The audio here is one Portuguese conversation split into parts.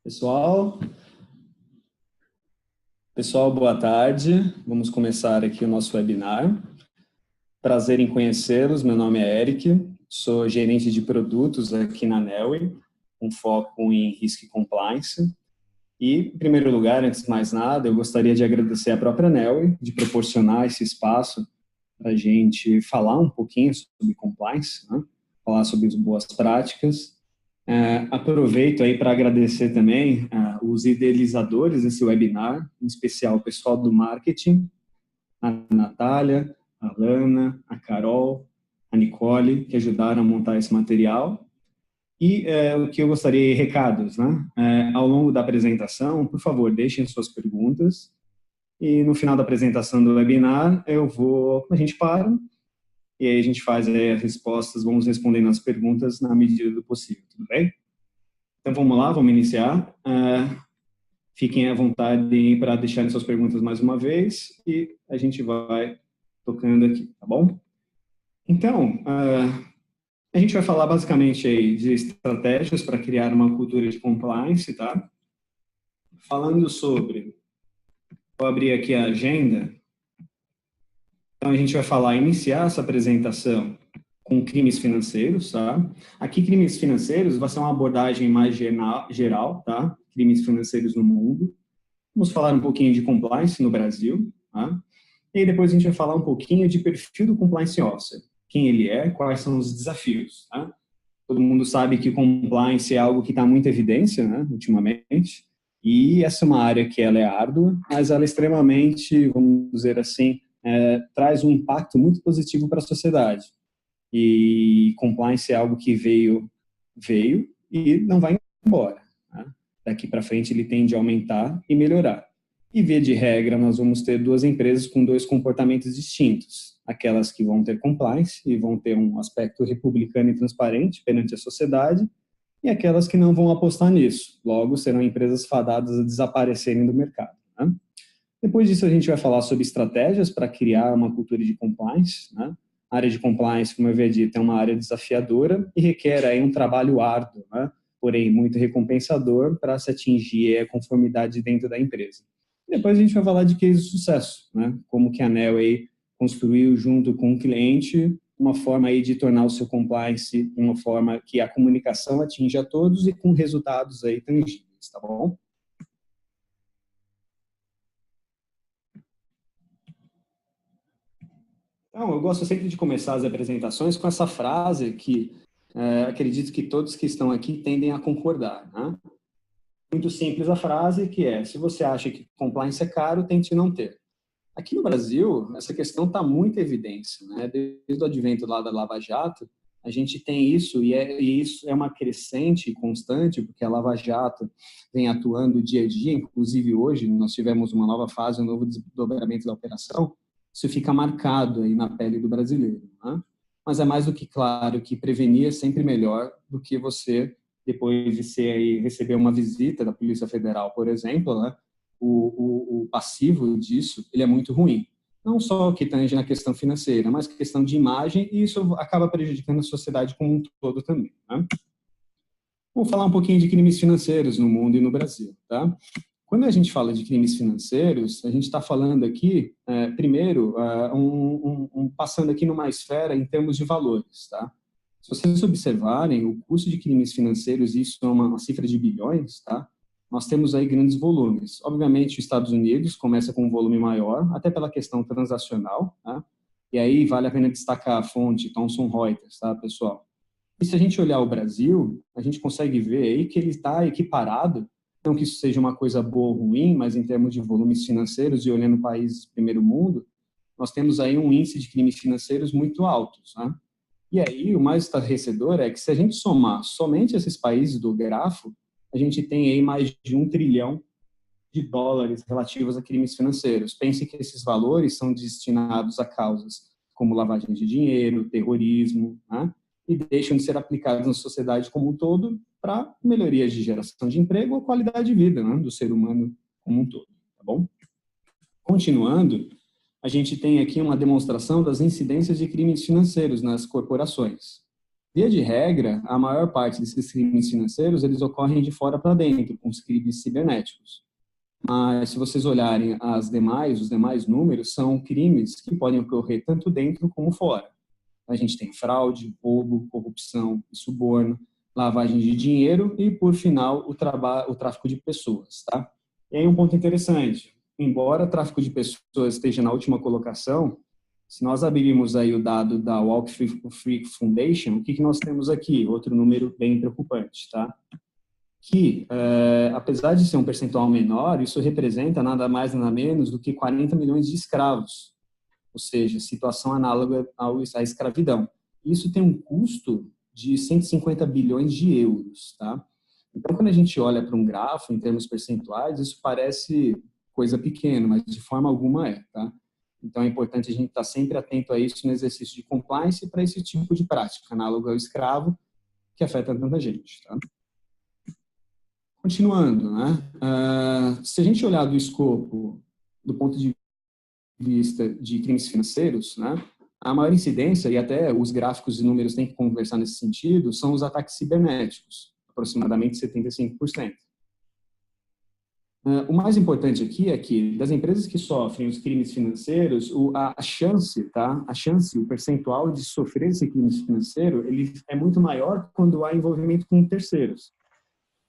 Pessoal, boa tarde. Vamos começar aqui o nosso webinar. Prazer em conhecê-los. Meu nome é Eric, sou gerente de produtos aqui na Neoway, com foco em Risk Compliance. E, em primeiro lugar, antes de mais nada, eu gostaria de agradecer à própria Neoway de proporcionar esse espaço para a gente falar um pouquinho sobre compliance, né? Falar sobre as boas práticas. Aproveito aí para agradecer também os idealizadores desse webinar, em especial o pessoal do marketing, a Natália, a Lana, a Carol, a Nicole, que ajudaram a montar esse material. E o que eu gostaria, recados, né? Ao longo da apresentação, por favor, deixem suas perguntas. E no final da apresentação do webinar, a gente para, e aí a gente faz as respostas, vamos respondendo as perguntas na medida do possível, tudo bem? Então vamos lá, vamos iniciar. Fiquem à vontade para deixarem suas perguntas mais uma vez e a gente vai tocando aqui, tá bom? Então, a gente vai falar basicamente aí de estratégias para criar uma cultura de compliance, tá? Falando sobre, vou abrir aqui a agenda. Então a gente vai iniciar essa apresentação com crimes financeiros, tá? Aqui, crimes financeiros vai ser uma abordagem mais geral, tá? Crimes financeiros no mundo. Vamos falar um pouquinho de compliance no Brasil, tá? E aí depois a gente vai falar um pouquinho de perfil do compliance officer. Quem ele é, quais são os desafios, tá? Todo mundo sabe que compliance é algo que está muito em evidência, né, ultimamente. E essa é uma área que ela é árdua, mas ela é extremamente, vamos dizer assim, traz um impacto muito positivo para a sociedade. E compliance é algo que veio e não vai embora. Né? Daqui para frente ele tende a aumentar e melhorar. E via de regra, nós vamos ter duas empresas com dois comportamentos distintos. Aquelas que vão ter compliance e vão ter um aspecto republicano e transparente perante a sociedade, e aquelas que não vão apostar nisso. Logo, serão empresas fadadas a desaparecerem do mercado. Né? Depois disso, a gente vai falar sobre estratégias para criar uma cultura de compliance. Né? A área de compliance, como eu havia dito, é uma área desafiadora e requer aí um trabalho árduo, né? Porém muito recompensador para se atingir a conformidade dentro da empresa. E depois a gente vai falar de case de sucesso, né? Como que a Neoway construiu junto com o cliente uma forma aí de tornar o seu compliance uma forma que a comunicação atinge a todos e com resultados aí tangíveis, tá bom? Então, eu gosto sempre de começar as apresentações com essa frase que acredito que todos que estão aqui tendem a concordar, né? Muito simples a frase, que é: se você acha que compliance é caro, tente não ter. Aqui no Brasil, essa questão está muito em evidência, né? Desde o advento lá da Lava Jato, a gente tem isso, e isso é uma crescente constante, porque a Lava Jato vem atuando dia a dia, inclusive hoje nós tivemos uma nova fase, um novo desdobramento da operação. Isso fica marcado aí na pele do brasileiro, né? Mas é mais do que claro que prevenir é sempre melhor do que você, depois de receber uma visita da Polícia Federal, por exemplo, né? O passivo disso, ele é muito ruim. Não só que tange na questão financeira, mas questão de imagem, e isso acaba prejudicando a sociedade como um todo também. Né? Vou falar um pouquinho de crimes financeiros no mundo e no Brasil. Tá? Quando a gente fala de crimes financeiros, a gente está falando aqui, primeiro, passando aqui numa esfera em termos de valores. Tá? Se vocês observarem, o custo de crimes financeiros, isso é uma cifra de bilhões, tá? Nós temos aí grandes volumes. Obviamente, os Estados Unidos começa com um volume maior, até pela questão transacional, tá? E aí vale a pena destacar a fonte Thomson Reuters, tá, pessoal? E se a gente olhar o Brasil, a gente consegue ver aí que ele está equiparado, não que isso seja uma coisa boa ou ruim, mas em termos de volumes financeiros e olhando países do primeiro mundo, nós temos aí um índice de crimes financeiros muito altos, né? E aí, o mais estarrecedor é que se a gente somar somente esses países do grafo, a gente tem aí mais de $1 trilhão relativos a crimes financeiros. Pense que esses valores são destinados a causas como lavagem de dinheiro, terrorismo, né? E deixam de ser aplicados na sociedade como um todo para melhorias de geração de emprego ou qualidade de vida, né, do ser humano como um todo, tá bom? Continuando, a gente tem aqui uma demonstração das incidências de crimes financeiros nas corporações. Via de regra, a maior parte desses crimes financeiros, eles ocorrem de fora para dentro, com os crimes cibernéticos. Mas se vocês olharem os demais números, são crimes que podem ocorrer tanto dentro como fora. A gente tem fraude, roubo, corrupção e suborno, lavagem de dinheiro e, por final, o tráfico de pessoas, tá? E aí um ponto interessante, embora o tráfico de pessoas esteja na última colocação, se nós abrirmos aí o dado da Walk Free Foundation, o que nós temos aqui? Outro número bem preocupante, tá? Que, apesar de ser um percentual menor, isso representa nada mais, nada menos do que 40 milhões de escravos, ou seja, situação análoga à escravidão. Isso tem um custo de 150 bilhões de euros, tá? Então, quando a gente olha para um grafo em termos percentuais, isso parece coisa pequena, mas de forma alguma é, tá? Então, é importante a gente estar sempre atento a isso no exercício de compliance para esse tipo de prática, análogo ao escravo, que afeta tanta gente, tá? Continuando, né? Se a gente olhar do escopo, do ponto de vista de crimes financeiros, né? A maior incidência, e até os gráficos e números têm que conversar nesse sentido, são os ataques cibernéticos, aproximadamente 75%. O mais importante aqui é que, das empresas que sofrem os crimes financeiros, a chance, tá? A chance, o percentual de sofrer esse crime financeiro, ele é muito maior quando há envolvimento com terceiros.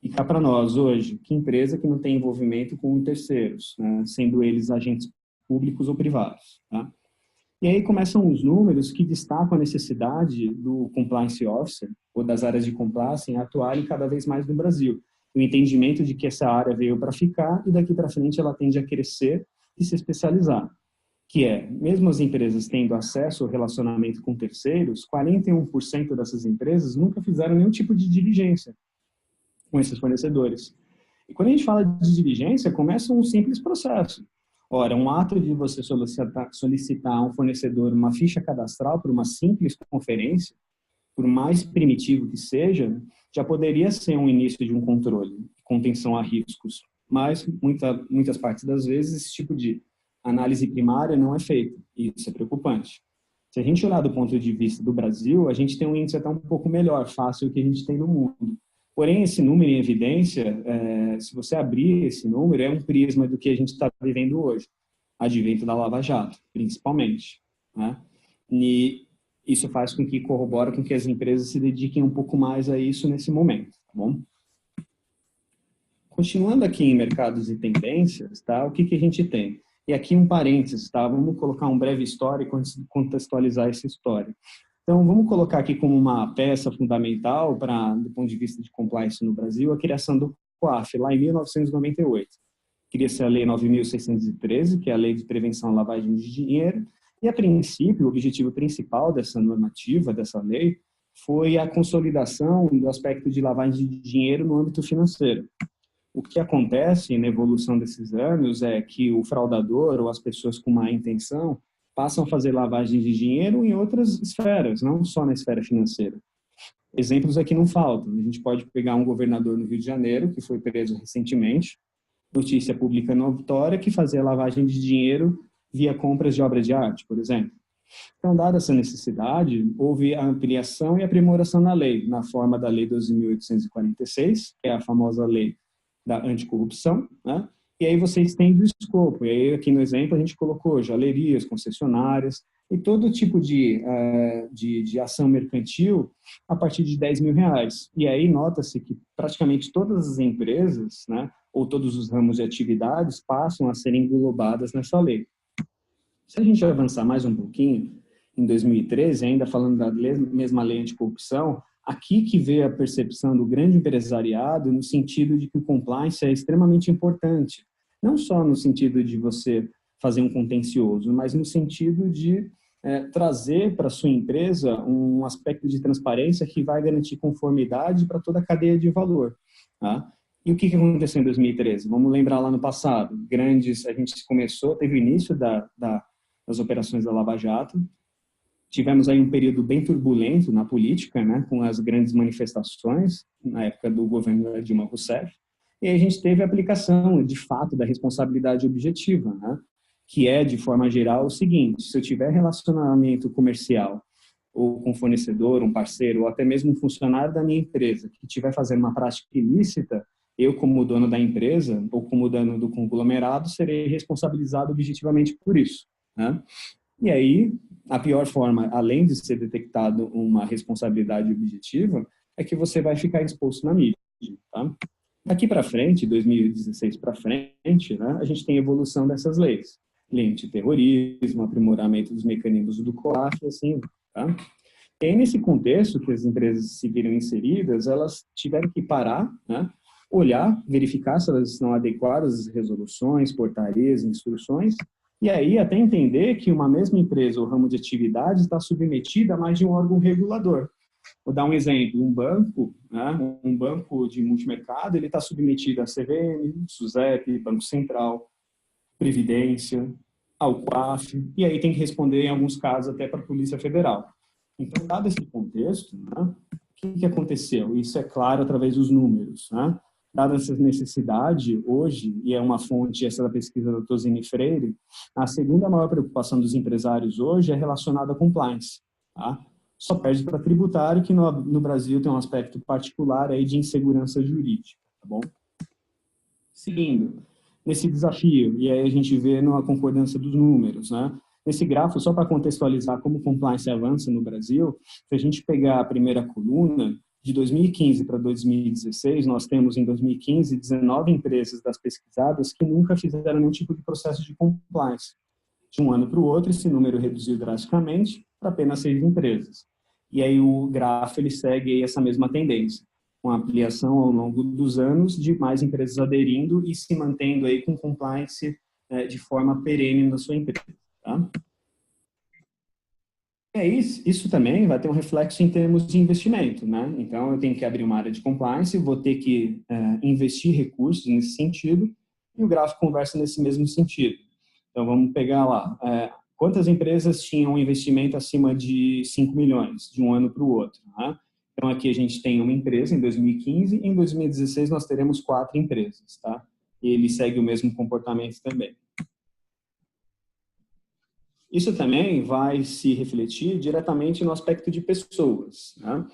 E cá para nós hoje, que empresa que não tem envolvimento com terceiros, né? Sendo eles agentes públicos ou privados, tá? E aí começam os números que destacam a necessidade do compliance officer ou das áreas de compliance em atuarem cada vez mais no Brasil. O entendimento de que essa área veio para ficar e daqui para frente ela tende a crescer e se especializar. Que é, mesmo as empresas tendo acesso ao relacionamento com terceiros, 41% dessas empresas nunca fizeram nenhum tipo de diligência com esses fornecedores. E quando a gente fala de diligência, começa um simples processo. Ora, um ato de você solicitar a um fornecedor uma ficha cadastral por uma simples conferência, por mais primitivo que seja, já poderia ser um início de um controle, contenção a riscos. Mas, muitas partes das vezes, esse tipo de análise primária não é feita, e isso é preocupante. Se a gente olhar do ponto de vista do Brasil, a gente tem um índice até um pouco melhor, face ao que a gente tem no mundo. Porém, esse número em evidência, se você abrir esse número, é um prisma do que a gente está vivendo hoje, advento da Lava Jato, principalmente, né? E isso faz com que corrobora com que as empresas se dediquem um pouco mais a isso nesse momento, tá bom? Continuando aqui em mercados e tendências, tá? O que a gente tem? E aqui um parênteses, tá? Vamos colocar um breve histórico antes de contextualizar essa história. Então, vamos colocar aqui como uma peça fundamental do ponto de vista de compliance no Brasil, a criação do COAF, lá em 1998. Cria-se a Lei 9.613, que é a Lei de Prevenção à Lavagem de Dinheiro, e, a princípio, o objetivo principal dessa normativa, dessa lei, foi a consolidação do aspecto de lavagem de dinheiro no âmbito financeiro. O que acontece na evolução desses anos é que o fraudador ou as pessoas com má intenção passam a fazer lavagem de dinheiro em outras esferas, não só na esfera financeira. Exemplos aqui não faltam. A gente pode pegar um governador no Rio de Janeiro, que foi preso recentemente, notícia pública notória, que fazia lavagem de dinheiro via compras de obras de arte, por exemplo. Então, dada essa necessidade, houve a ampliação e aprimoração na lei, na forma da Lei 12.846, que é a famosa lei da anticorrupção, né? E aí você estende o escopo. E aí, aqui no exemplo, a gente colocou jalerias, concessionárias e todo tipo de ação mercantil a partir de R$ 10.000. E aí nota-se que praticamente todas as empresas, né, ou todos os ramos de atividades passam a serem englobadas nessa lei. Se a gente avançar mais um pouquinho, em 2013, ainda falando da mesma lei anticorrupção, aqui que veio a percepção do grande empresariado no sentido de que o compliance é extremamente importante, não só no sentido de você fazer um contencioso, mas no sentido de trazer para a sua empresa um aspecto de transparência que vai garantir conformidade para toda a cadeia de valor, tá? E o que aconteceu em 2013? Vamos lembrar lá no passado, a gente teve o início das operações da Lava Jato. Tivemos aí um período bem turbulento na política, né, com as grandes manifestações na época do governo da Dilma Rousseff. E aí a gente teve a aplicação, de fato, da responsabilidade objetiva, né, que é, de forma geral, o seguinte: se eu tiver relacionamento comercial ou com um fornecedor, um parceiro, ou até mesmo um funcionário da minha empresa que estiver fazendo uma prática ilícita, eu, como dono da empresa ou como dono do conglomerado, serei responsabilizado objetivamente por isso, né? E aí, a pior forma, além de ser detectado uma responsabilidade objetiva, é que você vai ficar exposto na mídia, tá? Daqui para frente, 2016 para frente, né, a gente tem evolução dessas leis. Lei antiterrorismo, aprimoramento dos mecanismos do COAF, assim, tá? E aí, nesse contexto que as empresas se viram inseridas, elas tiveram que parar, né, olhar, verificar se elas estão adequadas às resoluções, portarias, instruções, e aí até entender que uma mesma empresa ou ramo de atividade está submetida a mais de um órgão regulador. Vou dar um exemplo, um banco, né, um banco de multimercado, ele está submetido à CVM, SUSEP, Banco Central, Previdência, ao COAF, e aí tem que responder, em alguns casos, até para a Polícia Federal. Então, dado esse contexto, né, o que aconteceu? Isso é claro através dos números, né? Dada essa necessidade, hoje, e é uma fonte essa da pesquisa da Tosini Freire, a segunda maior preocupação dos empresários hoje é relacionada à compliance, tá? Só perde para tributário, que no Brasil tem um aspecto particular aí de insegurança jurídica, tá bom? Seguindo, nesse desafio, e aí a gente vê na concordância dos números, né? Nesse gráfico, só para contextualizar como compliance avança no Brasil, se a gente pegar a primeira coluna, de 2015 para 2016, nós temos em 2015 19 empresas das pesquisadas que nunca fizeram nenhum tipo de processo de compliance. De um ano para o outro, esse número reduziu drasticamente para apenas 6 empresas. E aí o gráfico ele segue aí essa mesma tendência, com a ampliação ao longo dos anos de mais empresas aderindo e se mantendo aí com compliance de forma perene na sua empresa. Tá? Isso também vai ter um reflexo em termos de investimento, né? Então, eu tenho que abrir uma área de compliance, vou ter que investir recursos nesse sentido, e o gráfico conversa nesse mesmo sentido. Então, vamos pegar lá. Quantas empresas tinham um investimento acima de 5 milhões, de um ano para o outro? Né? Então, aqui a gente tem uma empresa em 2015, em 2016 nós teremos 4 empresas, tá? E ele segue o mesmo comportamento também. Isso também vai se refletir diretamente no aspecto de pessoas, né?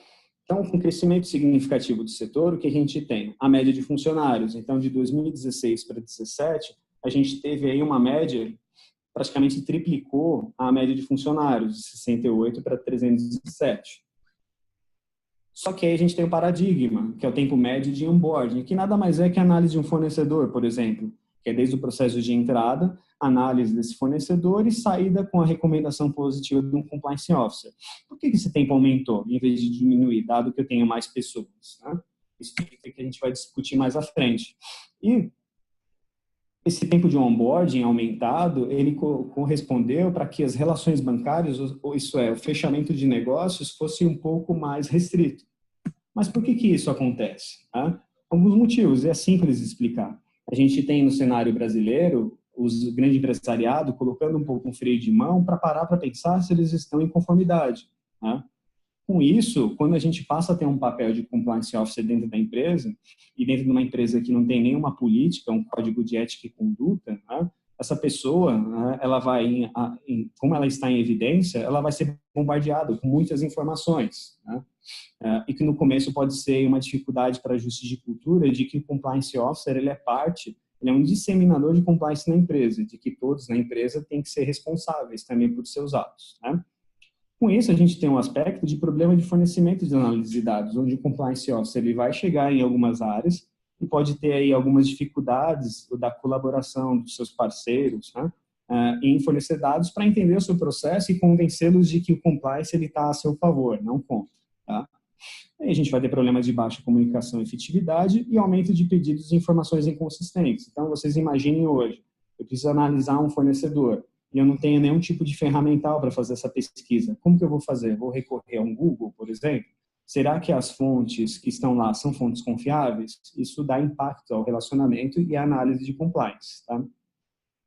Então, com o crescimento significativo do setor, o que a gente tem? A média de funcionários. Então, de 2016 para 2017, a gente teve aí uma média, praticamente triplicou a média de funcionários, de 68 para 307. Só que aí a gente tem um paradigma, que é o tempo médio de onboarding, que nada mais é que a análise de um fornecedor, por exemplo, que é desde o processo de entrada, análise desse fornecedor e saída com a recomendação positiva de um compliance officer. Por que esse tempo aumentou, em vez de diminuir, dado que eu tenho mais pessoas? Né? Isso é que a gente vai discutir mais à frente. E esse tempo de onboarding aumentado, ele correspondeu para que as relações bancárias, isso é, o fechamento de negócios, fosse um pouco mais restrito. Mas por que isso acontece? Tá? Alguns motivos, é simples de explicar. A gente tem no cenário brasileiro os grande empresariado colocando um pouco um freio de mão para parar para pensar se eles estão em conformidade. Tá? Com isso, quando a gente passa a ter um papel de compliance officer dentro da empresa, e dentro de uma empresa que não tem nenhuma política, um código de ética e conduta, né, essa pessoa, né, ela vai, como ela está em evidência, ela vai ser bombardeada com muitas informações. Né, e que no começo pode ser uma dificuldade para ajustes de cultura, de que o compliance officer ele é um disseminador de compliance na empresa, de que todos na empresa têm que ser responsáveis também por seus atos. Né? Com isso, a gente tem um aspecto de problema de fornecimento de análise de dados, onde o compliance officer ele vai chegar em algumas áreas e pode ter aí algumas dificuldades da colaboração dos seus parceiros, né, em fornecer dados para entender o seu processo e convencê-los de que o compliance está a seu favor, não contra. Tá? Aí a gente vai ter problemas de baixa comunicação e efetividade e aumento de pedidos de informações inconsistentes. Então, vocês imaginem hoje, eu preciso analisar um fornecedor e eu não tenho nenhum tipo de ferramental para fazer essa pesquisa. Como que eu vou fazer? Vou recorrer a um Google, por exemplo? Será que as fontes que estão lá são fontes confiáveis? Isso dá impacto ao relacionamento e à análise de compliance. Tá?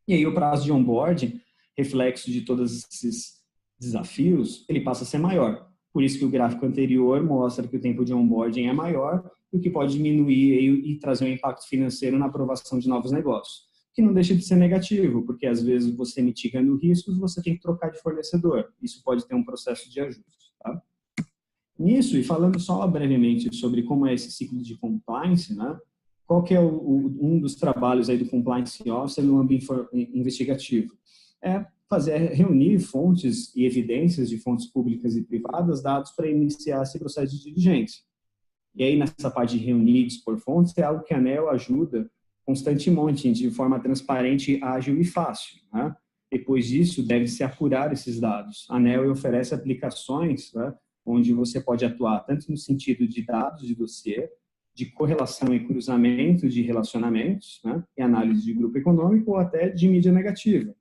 E aí o prazo de onboarding, reflexo de todos esses desafios, ele passa a ser maior. Por isso que o gráfico anterior mostra que o tempo de onboarding é maior, o que pode diminuir e trazer um impacto financeiro na aprovação de novos negócios. Que não deixa de ser negativo, porque às vezes você mitigando riscos, você tem que trocar de fornecedor. Isso pode ter um processo de ajuste. Tá? Nisso, e falando só brevemente sobre como é esse ciclo de compliance, né? Qual que é um dos trabalhos aí do Compliance Officer no âmbito investigativo? É reunir fontes e evidências de fontes públicas e privadas, dados para iniciar esse processo de diligência. E aí, nessa parte de reunir e dispor fontes, é algo que a ANEEL ajuda constantemente, de forma transparente, ágil e fácil. Né? Depois disso, deve-se apurar esses dados. A ANEEL oferece aplicações, né, onde você pode atuar tanto no sentido de dados de dossiê, de correlação e cruzamento de relacionamentos, né, e análise de grupo econômico, ou até de mídia negativa.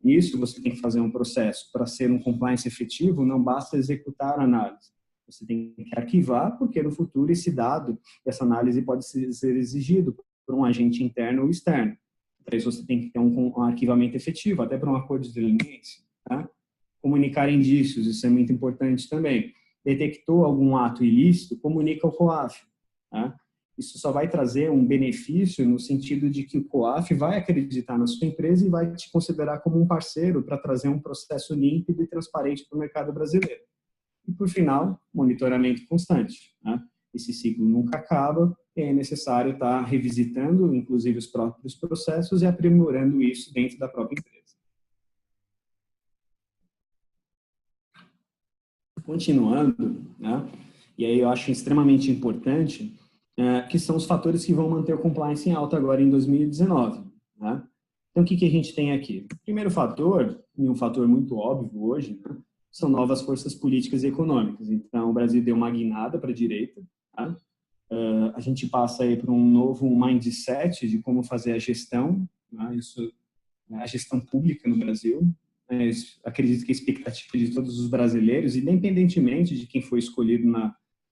Nisso, você tem que fazer um processo. Para ser um compliance efetivo, não basta executar a análise. Você tem que arquivar, porque no futuro esse dado, essa análise pode ser exigido por um agente interno ou externo. Para isso, você tem que ter um arquivamento efetivo, até para um acordo de leniência. Tá? Comunicar indícios, isso é muito importante também. Detectou algum ato ilícito, comunica ao COAF. Tá? Isso só vai trazer um benefício no sentido de que o COAF vai acreditar na sua empresa e vai te considerar como um parceiro para trazer um processo límpido e transparente para o mercado brasileiro. E, por final, monitoramento constante. Né? Esse ciclo nunca acaba e é necessário estar revisitando, inclusive, os próprios processos e aprimorando isso dentro da própria empresa. Continuando, né? E aí eu acho extremamente importante, que são os fatores que vão manter o compliance em alta agora em 2019. Né? Então, o que a gente tem aqui? O primeiro fator, e um fator muito óbvio hoje, né, são novas forças políticas e econômicas. Então, o Brasil deu uma guinada para a direita. Tá? A gente passa aí para um novo mindset de como fazer a gestão, né? A gestão pública no Brasil. Acredito que a expectativa de todos os brasileiros, independentemente de quem foi escolhido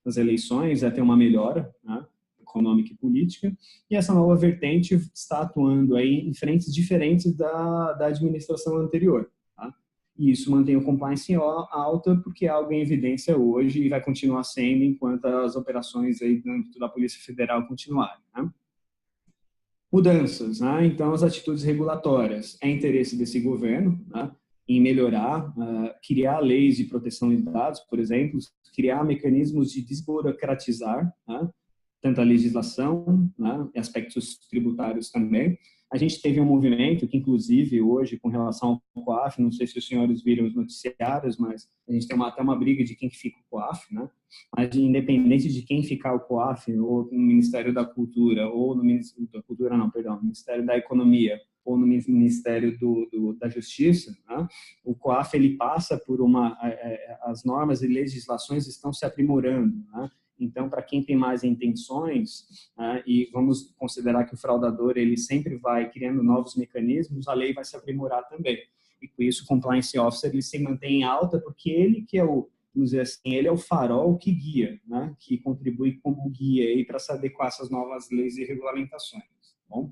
nas eleições, é ter uma melhora, né, econômica e política, e essa nova vertente está atuando aí em frentes diferentes da administração anterior. Tá? E isso mantém o compliance alta, porque é algo em evidência hoje e vai continuar sendo enquanto as operações aí no âmbito da Polícia Federal continuarem. Né? Mudanças, né? Então, as atitudes regulatórias. É interesse desse governo, né, em melhorar, criar leis de proteção de dados, por exemplo, criar mecanismos de desburocratizar, né, tanto a legislação, né, e aspectos tributários também. A gente teve um movimento que, inclusive, hoje, com relação ao COAF, não sei se os senhores viram os noticiários, mas a gente tem até uma briga de quem que fica o COAF, né? Mas, independente de quem ficar o COAF, ou no Ministério da Cultura, ou no Ministério da Cultura, não, perdão, Ministério da Economia, ou no Ministério da Justiça, né? O COAF, ele passa por as normas e legislações estão se aprimorando, né? Então, para quem tem mais intenções, e vamos considerar que o fraudador ele sempre vai criando novos mecanismos, a lei vai se aprimorar também. E com isso, o Compliance Officer ele se mantém em alta, porque ele que é vamos dizer assim, ele é o farol que guia, né? Que contribui como guia para se adequar a essas novas leis e regulamentações. Tá bom?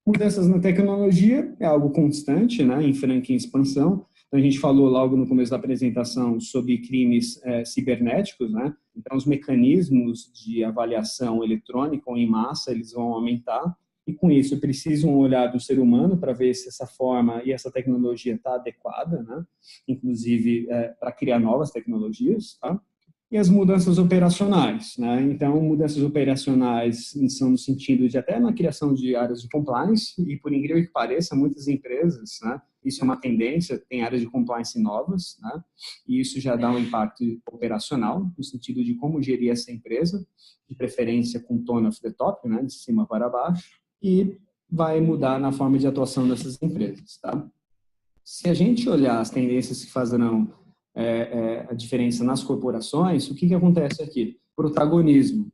Mudanças na tecnologia é algo constante, né? Em franca expansão. Então, a gente falou logo no começo da apresentação sobre crimes cibernéticos, né? Então, os mecanismos de avaliação eletrônica ou em massa, eles vão aumentar, e com isso, preciso um olhar do ser humano para ver se essa forma e essa tecnologia está adequada, né? Inclusive, para criar novas tecnologias, tá? E as mudanças operacionais, né? Então, mudanças operacionais são no sentido de até na criação de áreas de compliance, e por incrível que pareça, muitas empresas, né? Isso é uma tendência, tem áreas de compliance novas, né? E isso já dá um impacto operacional, no sentido de como gerir essa empresa, de preferência com tone of the top, né? De cima para baixo, e vai mudar na forma de atuação dessas empresas, tá? Se a gente olhar as tendências que farão a diferença nas corporações, o que acontece aqui? Protagonismo.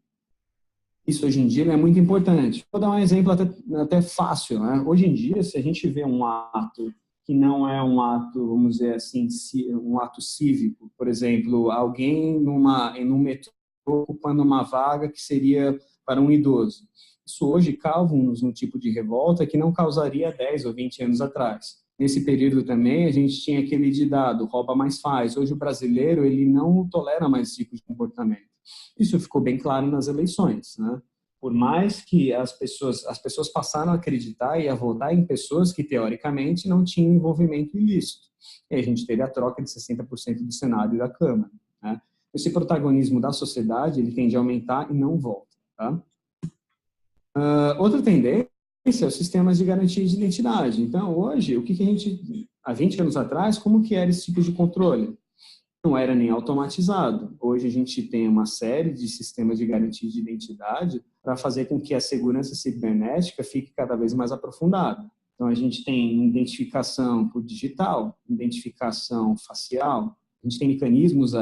Isso hoje em dia é muito importante. Vou dar um exemplo até fácil, né? Hoje em dia, se a gente vê um ato que não é um ato, vamos dizer assim, um ato cívico, por exemplo, alguém num metrô ocupando uma vaga que seria para um idoso. Isso hoje causa um tipo de revolta que não causaria 10 ou 20 anos atrás. Nesse período também, a gente tinha aquele ditado, rouba mais faz. Hoje o brasileiro, ele não tolera mais esse tipo de comportamento. Isso ficou bem claro nas eleições, né? Por mais que as pessoas passaram a acreditar e a votar em pessoas que, teoricamente, não tinham envolvimento ilícito. E a gente teve a troca de 60% do Senado e da Câmara, né? esse protagonismo da sociedade ele tende a aumentar e não volta. Tá? Outra tendência é os sistemas de garantia de identidade. Então, hoje, o que a gente, há 20 anos atrás, como que era esse tipo de controle? Não era nem automatizado. Hoje a gente tem uma série de sistemas de garantia de identidade para fazer com que a segurança cibernética fique cada vez mais aprofundada. Então, a gente tem identificação por digital, identificação facial, a gente tem mecanismos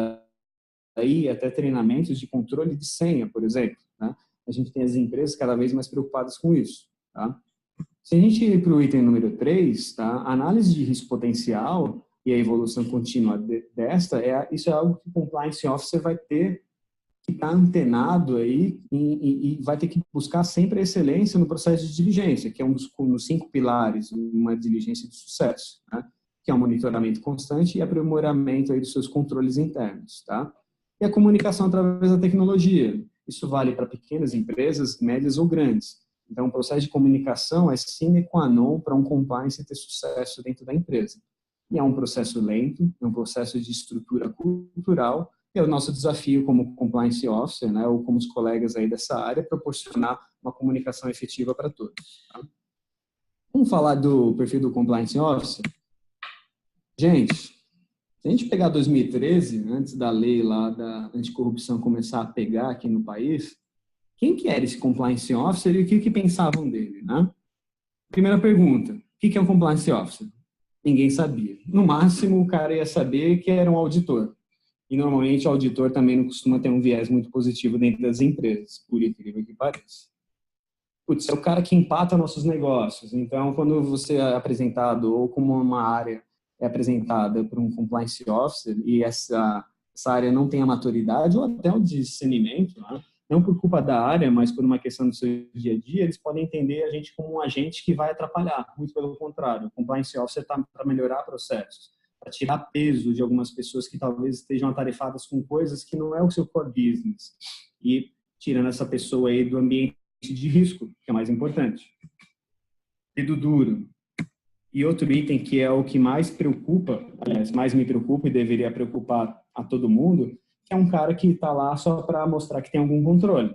aí, até treinamentos de controle de senha, por exemplo. Né? A gente tem as empresas cada vez mais preocupadas com isso. Tá? Se a gente ir para o item número 3, tá? A análise de risco potencial e a evolução contínua desta, isso é algo que o Compliance Officer vai ter que estar antenado aí e vai ter que buscar sempre a excelência no processo de diligência, que é um dos 5 pilares, uma diligência de sucesso, né? Que é o monitoramento constante e aprimoramento aí dos seus controles internos. Tá? E a comunicação através da tecnologia. Isso vale para pequenas empresas, médias ou grandes. Então, o processo de comunicação é sine qua non para um compliance ter sucesso dentro da empresa. E é um processo lento, é um processo de estrutura cultural, e é o nosso desafio como compliance officer, né, ou como os colegas aí dessa área, proporcionar uma comunicação efetiva para todos. Tá? Vamos falar do perfil do compliance officer? Gente, se a gente pegar 2013, antes da lei lá da anticorrupção começar a pegar aqui no país, quem que era esse compliance officer e o que pensavam dele, né? Primeira pergunta, o que é um compliance officer? Ninguém sabia. No máximo, o cara ia saber que era um auditor. E, normalmente, o auditor também não costuma ter um viés muito positivo dentro das empresas, por incrível que pareça. Putz, é o cara que empata nossos negócios. Então, quando você é apresentado, ou como uma área é apresentada por um compliance officer, e essa área não tem a maturidade, ou até o discernimento, né? Não por culpa da área, mas por uma questão do seu dia a dia, eles podem entender a gente como um agente que vai atrapalhar. Muito pelo contrário, o compliance officer está para melhorar processos, para tirar peso de algumas pessoas que talvez estejam atarefadas com coisas que não é o seu core business. E tirando essa pessoa aí do ambiente de risco, que é mais importante. Dedo duro. E outro item que é o que mais preocupa, aliás, mais me preocupa e deveria preocupar a todo mundo, que é um cara que está lá só para mostrar que tem algum controle.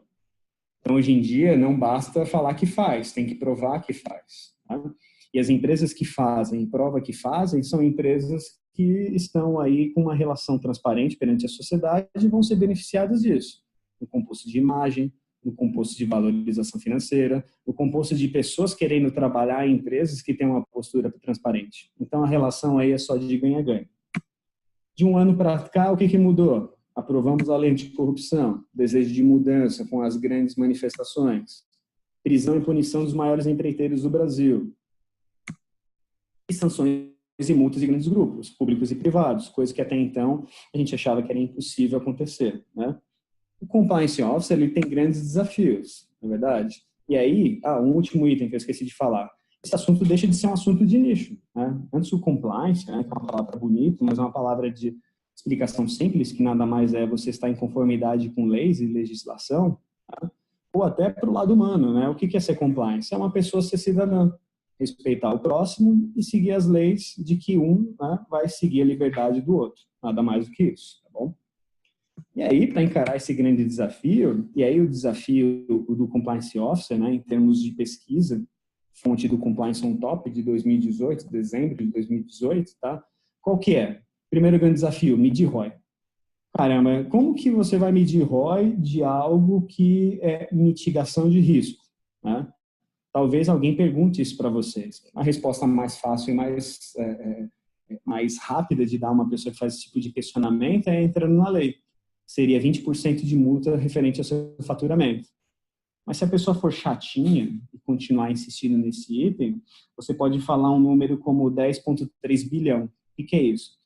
Então, hoje em dia, não basta falar que faz, tem que provar que faz. Tá? E as empresas que fazem e prova que fazem são empresas que estão aí com uma relação transparente perante a sociedade e vão ser beneficiadas disso. No composto de imagem, no composto de valorização financeira, no composto de pessoas querendo trabalhar em empresas que têm uma postura transparente. Então, a relação aí é só de ganha-ganha. De um ano para cá, o que mudou? Aprovamos a lei anticorrupção, desejo de mudança com as grandes manifestações, prisão e punição dos maiores empreiteiros do Brasil, e sanções e multas de grandes grupos, públicos e privados, coisa que até então a gente achava que era impossível acontecer. Né? O compliance officer ele tem grandes desafios, na verdade. E aí, um último item que eu esqueci de falar. Esse assunto deixa de ser um assunto de nicho. Né? Antes o compliance, né, que é uma palavra bonita, mas é uma palavra de explicação simples, que nada mais é você estar em conformidade com leis e legislação, tá? Ou até para o lado humano. Né? O que é ser compliance? É uma pessoa ser cidadã, respeitar o próximo e seguir as leis de que né, vai seguir a liberdade do outro. Nada mais do que isso, tá bom? E aí, para encarar esse grande desafio, e aí o desafio do Compliance Officer, né, em termos de pesquisa, fonte do Compliance on Top de 2018, dezembro de 2018, tá? Qual que é? Primeiro grande desafio, medir ROI. Caramba, como que você vai medir ROI de algo que é mitigação de risco? Né? Talvez alguém pergunte isso para vocês. A resposta mais fácil e mais rápida de dar a uma pessoa que faz esse tipo de questionamento é entrando na lei. Seria 20% de multa referente ao seu faturamento. Mas se a pessoa for chatinha e continuar insistindo nesse item, você pode falar um número como 10,3 bilhão. O que é isso?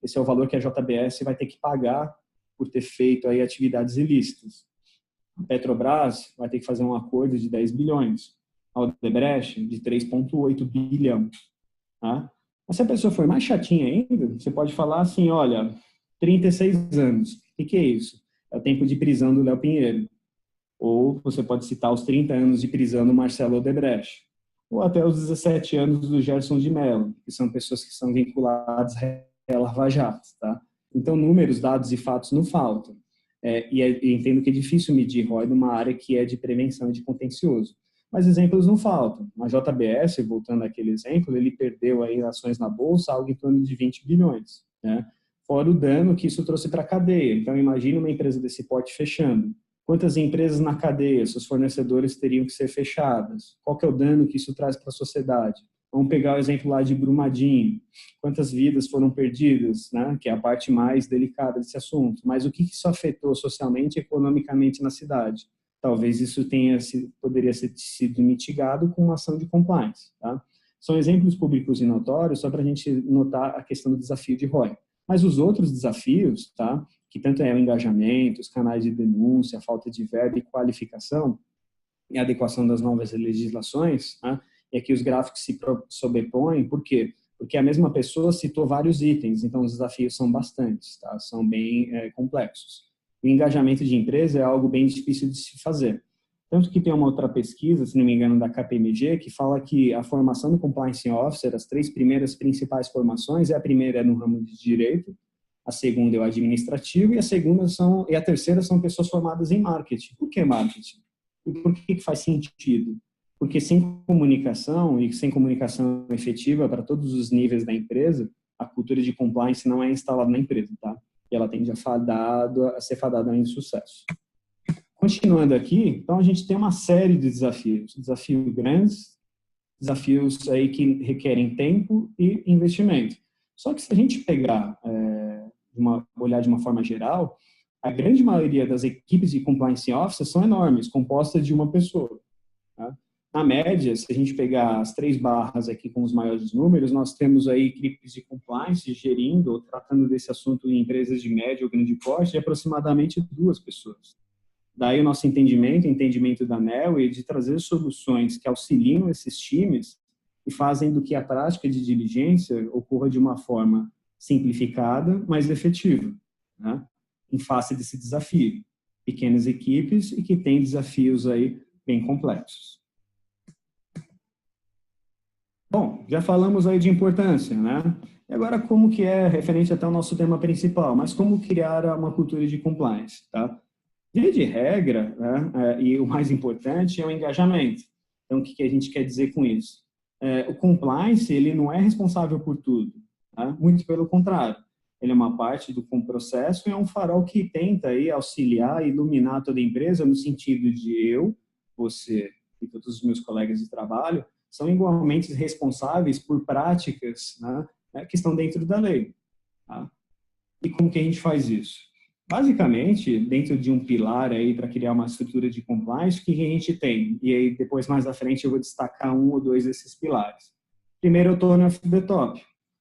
Esse é o valor que a JBS vai ter que pagar por ter feito aí atividades ilícitas. A Petrobras vai ter que fazer um acordo de 10 bilhões. A Odebrecht, de 3,8 bilhão. Tá? Mas se a pessoa for mais chatinha ainda, você pode falar assim, olha, 36 anos. O que é isso? É o tempo de prisão do Léo Pinheiro. Ou você pode citar os 30 anos de prisão do Marcelo Odebrecht. Ou até os 17 anos do Gerson de Mello, que são pessoas que são vinculadas à Lava Jato. Tá? Então, números, dados e fatos não faltam. E entendo que é difícil medir ROI numa área que é de prevenção e de contencioso. Mas exemplos não faltam. A JBS, voltando àquele exemplo, ele perdeu aí ações na bolsa algo em torno de 20 bilhões, né? Fora o dano que isso trouxe para a cadeia. Então, imagine uma empresa desse porte fechando. Quantas empresas na cadeia, seus fornecedores teriam que ser fechadas? Qual que é o dano que isso traz para a sociedade? Vamos pegar o exemplo lá de Brumadinho. Quantas vidas foram perdidas, né? Que é a parte mais delicada desse assunto. Mas o que isso afetou socialmente e economicamente na cidade? Talvez isso poderia ter sido mitigado com uma ação de compliance. Tá? São exemplos públicos e notórios só para a gente notar a questão do desafio de ROI. Mas os outros desafios, tá? Que tanto é o engajamento, os canais de denúncia, a falta de verba e qualificação, e a adequação das novas legislações, tá? E aqui os gráficos se sobrepõem, por quê? Porque a mesma pessoa citou vários itens, então os desafios são bastantes, tá? São bem complexos. O engajamento de empresa é algo bem difícil de se fazer. Tanto que tem uma outra pesquisa, se não me engano, da KPMG, que fala que a formação do Compliance Officer, as 3 primeiras principais formações, a primeira é no ramo de direito, a segunda é o administrativo e a terceira são pessoas formadas em marketing. Por que marketing? E por que faz sentido? Porque sem comunicação e sem comunicação efetiva para todos os níveis da empresa, a cultura de compliance não é instalada na empresa, tá? E ela tende a ser fadada em sucesso. Continuando aqui, então a gente tem uma série de desafios grandes, desafios aí que requerem tempo e investimento. Só que se a gente pegar, olhar de uma forma geral, a grande maioria das equipes de compliance officers são enormes, compostas de uma pessoa. Tá? Na média, se a gente pegar as 3 barras aqui com os maiores números, nós temos aí equipes de compliance gerindo ou tratando desse assunto em empresas de médio ou grande porte de aproximadamente 2 pessoas. Daí o nosso entendimento da NEL, é de trazer soluções que auxiliam esses times e fazem do que a prática de diligência ocorra de uma forma simplificada, mas efetiva, né? Em face desse desafio. Pequenas equipes e que têm desafios aí bem complexos. Bom, já falamos aí de importância, né? E agora como que é referente até ao nosso tema principal, mas como criar uma cultura de compliance, tá? Via de regra, né, e o mais importante é o engajamento. Então, o que a gente quer dizer com isso? O compliance, ele não é responsável por tudo, tá? Muito pelo contrário. Ele é uma parte do processo e é um farol que tenta aí auxiliar e iluminar toda a empresa no sentido de eu, você e todos os meus colegas de trabalho são igualmente responsáveis por práticas, né, que estão dentro da lei. Tá? E como que a gente faz isso? Basicamente, dentro de um pilar aí para criar uma estrutura de compliance, o que a gente tem? E aí depois mais à frente eu vou destacar 1 ou 2 desses pilares. Primeiro, o tone of the top.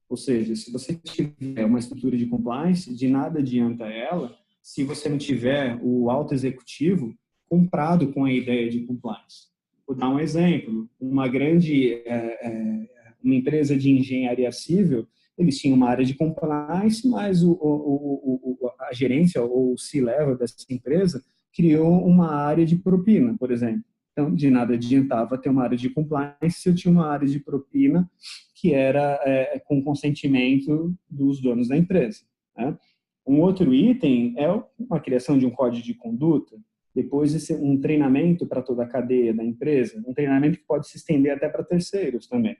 Ou seja, se você tiver uma estrutura de compliance, de nada adianta ela se você não tiver o alto executivo comprado com a ideia de compliance. Vou dar um exemplo. Uma empresa de engenharia civil, eles tinham uma área de compliance, mas a gerência ou o C-level dessa empresa criou uma área de propina, por exemplo. Então, de nada adiantava ter uma área de compliance se eu tinha uma área de propina que era com consentimento dos donos da empresa. Né? Um outro item é a criação de um código de conduta, depois um treinamento para toda a cadeia da empresa, um treinamento que pode se estender até para terceiros também.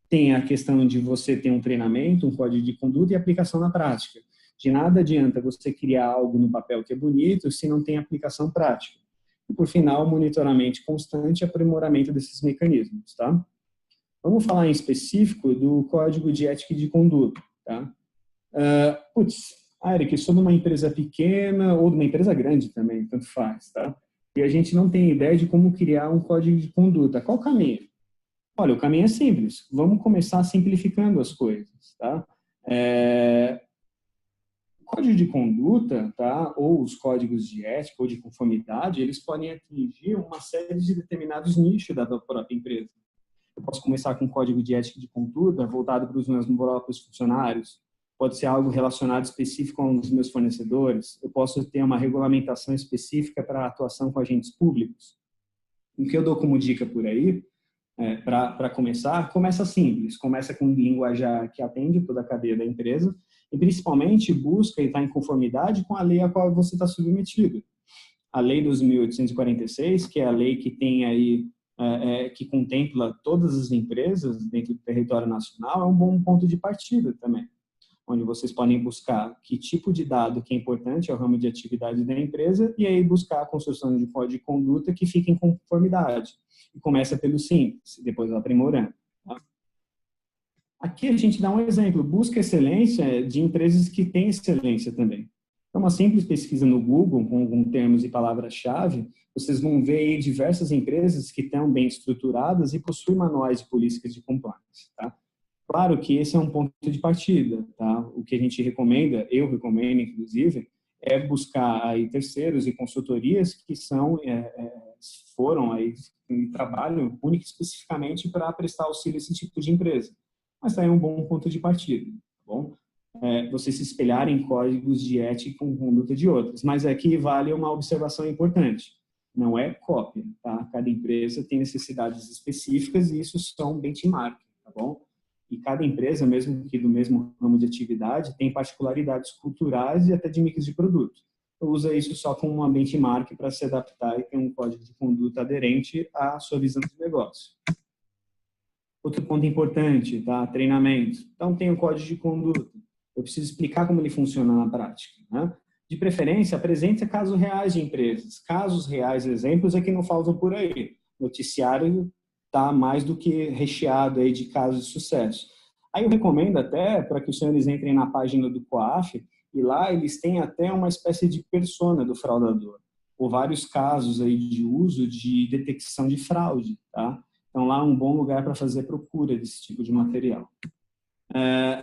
Tem a questão de você ter um treinamento, um código de conduta e aplicação na prática. De nada adianta você criar algo no papel que é bonito se não tem aplicação prática. E, por final, monitoramento constante e aprimoramento desses mecanismos, tá? Vamos falar em específico do código de ética e de conduta, tá? Eric, sou de uma empresa pequena ou de uma empresa grande também, tanto faz, tá? E a gente não tem ideia de como criar um código de conduta. Qual o caminho? Olha, o caminho é simples. Vamos começar simplificando as coisas, tá? O código de conduta, tá? Ou os códigos de ética ou de conformidade, eles podem atingir uma série de determinados nichos da própria empresa. Eu posso começar com um código de ética e de conduta voltado para os meus próprios funcionários. Pode ser algo relacionado específico a um dos meus fornecedores. Eu posso ter uma regulamentação específica para a atuação com agentes públicos. O que eu dou como dica por aí, para começar, começa simples. Começa com um linguajar que atende toda a cadeia da empresa e principalmente busca estar em conformidade com a lei a qual você está submetido. A Lei 2.846, que é a lei que tem aí, que contempla todas as empresas dentro do território nacional, é um bom ponto de partida também, onde vocês podem buscar que tipo de dado que é importante ao ramo de atividade da empresa e aí buscar a construção de código de conduta que fique em conformidade. E começa pelo simples, depois aprimorando. Tá? Aqui a gente dá um exemplo, busca excelência de empresas que têm excelência também. Então, uma simples pesquisa no Google, com alguns termos e palavras-chave, vocês vão ver aí diversas empresas que estão bem estruturadas e possuem manuais de políticas de compliance. Tá? Claro que esse é um ponto de partida. Tá? O que a gente recomenda, eu recomendo, inclusive, é buscar aí terceiros e consultorias que foram aí em trabalho único especificamente para prestar auxílio a esse tipo de empresa. Mas tá aí um bom ponto de partida, tá bom? Vocês se espelharem em códigos de ética com conduta de outras. Mas aqui vale uma observação importante. Não é cópia, tá? Cada empresa tem necessidades específicas e isso são benchmark, tá bom? E cada empresa, mesmo que do mesmo ramo de atividade, tem particularidades culturais e até de mix de produto. Então, usa isso só como uma benchmark para se adaptar e ter um código de conduta aderente à sua visão de negócio. Outro ponto importante, tá? Treinamento. Então, tem o código de conduta. Eu preciso explicar como ele funciona na prática. Né? De preferência, apresente casos reais de empresas. Casos reais, exemplos, é que não faltam por aí. O noticiário está mais do que recheado aí de casos de sucesso. Aí eu recomendo até para que os senhores entrem na página do COAF e lá eles têm até uma espécie de persona do fraudador, ou vários casos aí de uso de detecção de fraude. Tá? Então, lá é um bom lugar para fazer procura desse tipo de material.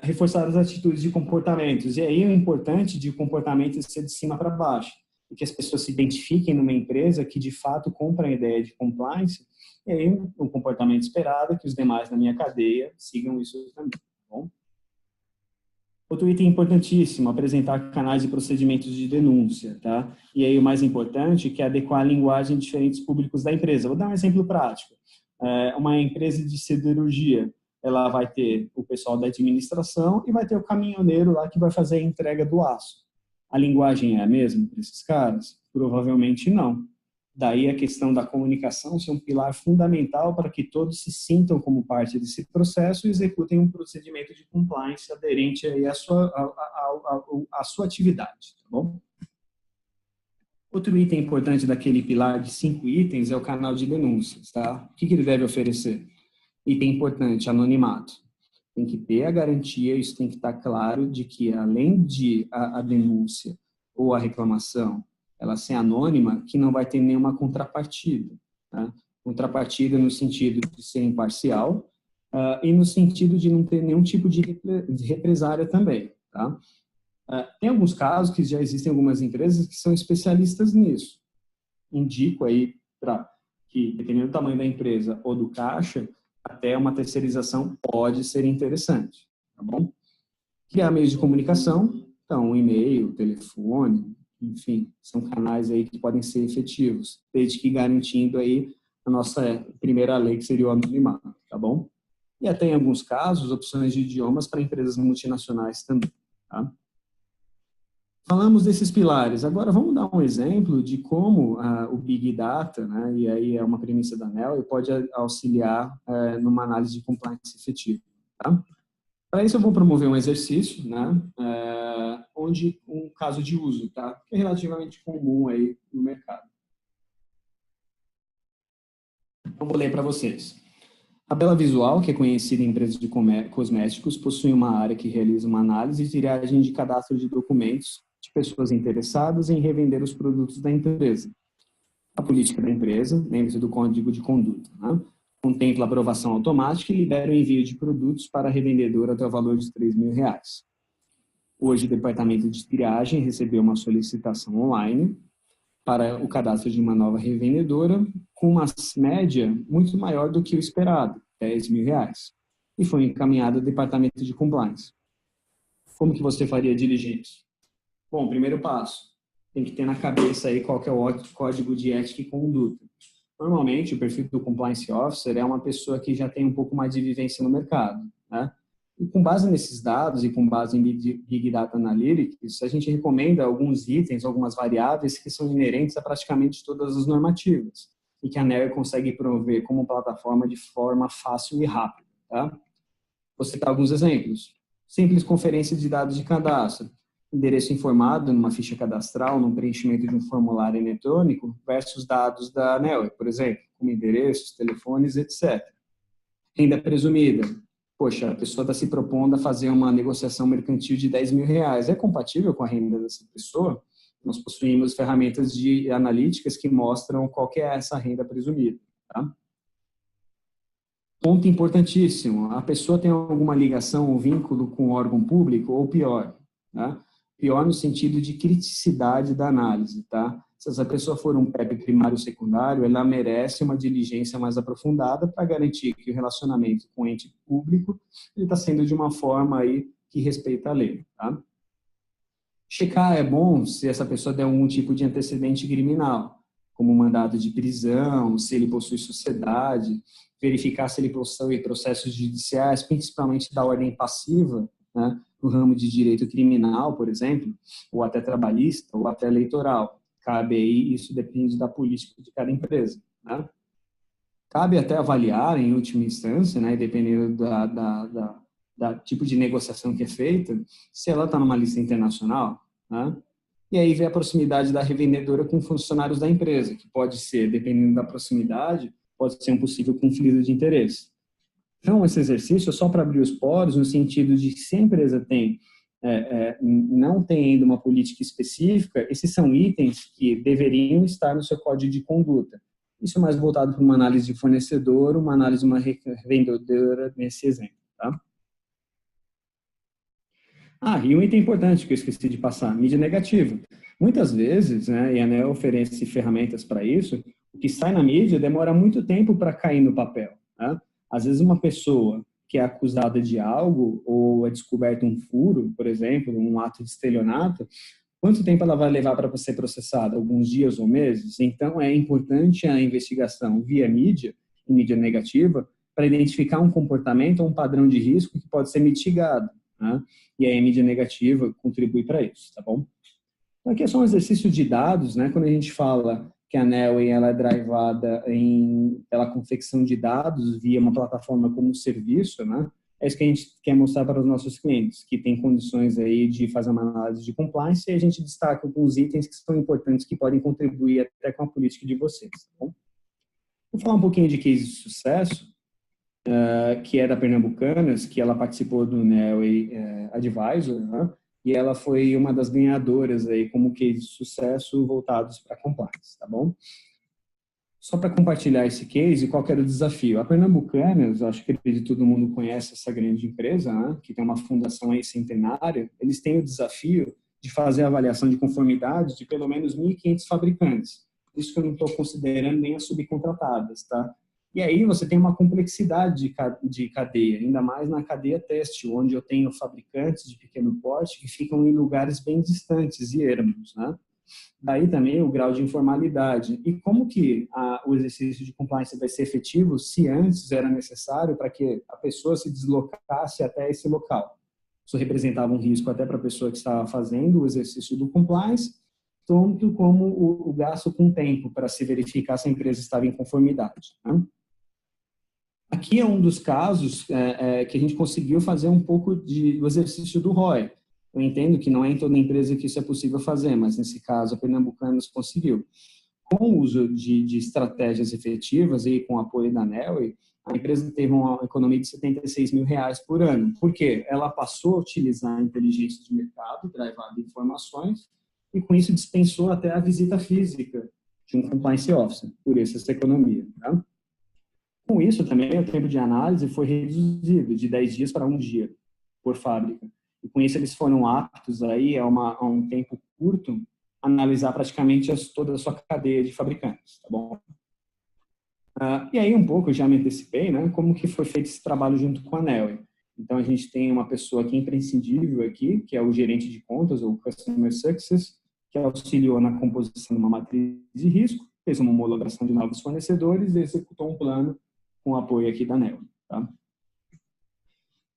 Reforçar as atitudes de comportamentos. E aí o importante de comportamento ser de cima para baixo. E que as pessoas se identifiquem numa empresa que, de fato, compra a ideia de compliance. E aí o comportamento esperado é que os demais na minha cadeia sigam isso também. Tá bom? Outro item importantíssimo, apresentar canais e procedimentos de denúncia. Tá? E aí o mais importante que é adequar a linguagem de diferentes públicos da empresa. Vou dar um exemplo prático. Uma empresa de siderurgia, ela vai ter o pessoal da administração e vai ter o caminhoneiro lá que vai fazer a entrega do aço. A linguagem é a mesma para esses caras? Provavelmente não. Daí a questão da comunicação ser um pilar fundamental para que todos se sintam como parte desse processo e executem um procedimento de compliance aderente aí à sua atividade. Tá bom? Outro item importante daquele pilar de 5 itens é o canal de denúncias. Tá? O que ele deve oferecer? Item importante, anonimato. Tem que ter a garantia, isso tem que estar claro, de que além de a denúncia ou a reclamação, ela ser anônima, que não vai ter nenhuma contrapartida. Tá? Contrapartida no sentido de ser imparcial e no sentido de não ter nenhum tipo de represária também. Tá? Tem alguns casos que já existem algumas empresas que são especialistas nisso. Indico aí que, dependendo do tamanho da empresa ou do caixa, até uma terceirização pode ser interessante, tá bom? Criar meios de comunicação, então, e-mail, telefone, enfim, são canais aí que podem ser efetivos, desde que garantindo aí a nossa primeira lei, que seria o anonimato, tá bom? E até em alguns casos, opções de idiomas para empresas multinacionais também, tá? Falamos desses pilares. Agora vamos dar um exemplo de como o Big Data, né, e aí é uma premissa da ANEEL, e pode auxiliar numa análise de compliance efetiva. Tá? Para isso eu vou promover um exercício, né, onde um caso de uso, tá, que é relativamente comum aí no mercado. Então vou ler para vocês. A Bela Visual, que é conhecida em empresas de cosméticos, possui uma área que realiza uma análise e tiragem de cadastro de documentos de pessoas interessadas em revender os produtos da empresa. A política da empresa, lembre-se do código de conduta, né? Contempla a aprovação automática e libera o envio de produtos para a revendedora até o valor de R$3.000. Hoje, o departamento de triagem recebeu uma solicitação online para o cadastro de uma nova revendedora com uma média muito maior do que o esperado, R$10.000, e foi encaminhado ao departamento de compliance. Como que você faria diligência? Bom, primeiro passo, tem que ter na cabeça aí qual que é o código de ética e conduta. Normalmente, o perfil do compliance officer é uma pessoa que já tem um pouco mais de vivência no mercado, né? E com base nesses dados e com base em Big Data Analytics, a gente recomenda alguns itens, algumas variáveis que são inerentes a praticamente todas as normativas e que a NER consegue prover como plataforma de forma fácil e rápida. Tá? Vou citar alguns exemplos. Simples conferência de dados de cadastro, endereço informado numa ficha cadastral, no preenchimento de um formulário eletrônico, versus dados da ANEL, por exemplo, como endereços, telefones, etc. Renda presumida. Poxa, a pessoa está se propondo a fazer uma negociação mercantil de R$ 10.000. É compatível com a renda dessa pessoa? Nós possuímos ferramentas de analíticas que mostram qual que é essa renda presumida. Tá? Ponto importantíssimo, a pessoa tem alguma ligação ou vínculo com o órgão público ou pior, tá? Pior no sentido de criticidade da análise, tá? Se essa pessoa for um PEP primário ou secundário, ela merece uma diligência mais aprofundada para garantir que o relacionamento com o ente público está sendo de uma forma aí que respeita a lei, tá? Checar é bom se essa pessoa der algum tipo de antecedente criminal, como mandado de prisão, se ele possui sociedade, verificar se ele possui processos judiciais, principalmente da ordem passiva, né, no ramo de direito criminal, por exemplo, ou até trabalhista, ou até eleitoral. Cabe aí, isso depende da política de cada empresa. Né? Cabe até avaliar, em última instância, né, dependendo da tipo de negociação que é feita, se ela está numa lista internacional, né? E aí vem a proximidade da revendedora com funcionários da empresa, que pode ser, dependendo da proximidade, pode ser um possível conflito de interesse. Então, esse exercício é só para abrir os poros, no sentido de que se a empresa não tem ainda uma política específica, esses são itens que deveriam estar no seu código de conduta. Isso é mais voltado para uma análise de fornecedor, uma análise de uma revendedora nesse exemplo. Tá? E um item importante que eu esqueci de passar, mídia negativa. Muitas vezes, né, e a ANEEL oferece ferramentas para isso, o que sai na mídia demora muito tempo para cair no papel. Né? Às vezes uma pessoa que é acusada de algo ou é descoberto um furo, por exemplo, um ato de estelionato, quanto tempo ela vai levar para ser processada? Alguns dias ou meses? Então, é importante a investigação via mídia, mídia negativa, para identificar um comportamento ou um padrão de risco que pode ser mitigado. Né? E a mídia negativa contribui para isso, tá bom? Então, aqui é só um exercício de dados, né? Quando a gente fala que a Nelway ela é drivada pela confecção de dados via uma plataforma como serviço, né? É isso que a gente quer mostrar para os nossos clientes, que tem condições aí de fazer uma análise de compliance, e a gente destaca alguns itens que são importantes, que podem contribuir até com a política de vocês, tá bom? Vou falar um pouquinho de case de sucesso, que é da Pernambucanas, que ela participou do Nelway Advisor, né? E ela foi uma das ganhadoras aí como case de sucesso voltados para compliance, tá bom? Só para compartilhar esse case, qual que era o desafio? A Pernambucanas, acho que todo mundo conhece essa grande empresa, né? Que tem uma fundação aí centenária, eles têm o desafio de fazer a avaliação de conformidade de pelo menos 1.500 fabricantes. Isso que eu não estou considerando nem as subcontratadas, tá? E aí você tem uma complexidade de cadeia, ainda mais na cadeia têxtil, onde eu tenho fabricantes de pequeno porte que ficam em lugares bem distantes e ermos, né? Daí também o grau de informalidade. E como que o exercício de compliance vai ser efetivo se antes era necessário para que a pessoa se deslocasse até esse local? Isso representava um risco até para a pessoa que estava fazendo o exercício do compliance, tanto como o gasto com tempo para se verificar se a empresa estava em conformidade, né? Aqui é um dos casos que a gente conseguiu fazer um pouco do exercício do ROI. Eu entendo que não é em toda empresa que isso é possível fazer, mas nesse caso a Pernambucanas conseguiu. Com o uso de estratégias efetivas e com o apoio da Nelway, a empresa teve uma economia de R$ 76 mil por ano. Por quê? Ela passou a utilizar a inteligência de mercado, drivada de informações, e com isso dispensou até a visita física de um compliance officer, por isso essa economia. Tá? Com isso, também, o tempo de análise foi reduzido de 10 dias para 1 dia por fábrica. E com isso, eles foram aptos aí, a um tempo curto, analisar praticamente toda a sua cadeia de fabricantes, tá bom? E aí, um pouco, eu já me antecipei, né, como que foi feito esse trabalho junto com a Nelway. Então, a gente tem uma pessoa aqui imprescindível aqui, que é o gerente de contas, ou Customer Success, que auxiliou na composição de uma matriz de risco, fez uma homologação de novos fornecedores e executou um plano com apoio aqui da Nelway, tá?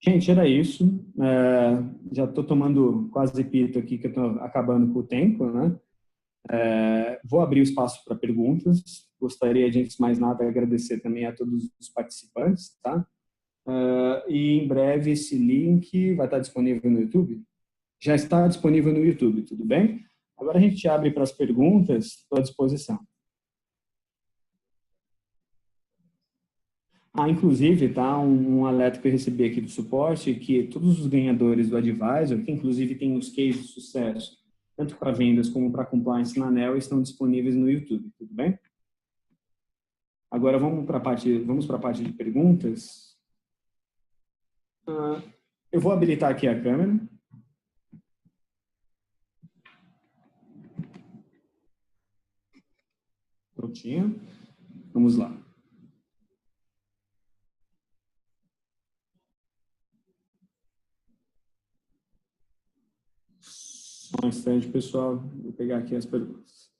Gente, era isso. Já estou tomando quase pito aqui, que eu estou acabando com o tempo, né? Vou abrir o espaço para perguntas. Gostaria de, antes de mais nada, agradecer também a todos os participantes, tá? E em breve esse link vai estar disponível no YouTube? Já está disponível no YouTube, tudo bem? Agora a gente abre para as perguntas, estou à disposição. Inclusive, tá, um alerta que eu recebi aqui do suporte, que todos os ganhadores do Advisor, que inclusive tem os cases de sucesso, tanto para vendas como para compliance na ANEEL, estão disponíveis no YouTube, tudo bem? Agora vamos para a parte de perguntas. Eu vou habilitar aqui a câmera. Prontinho. Vamos lá. Só um instante, pessoal. Vou pegar aqui as perguntas.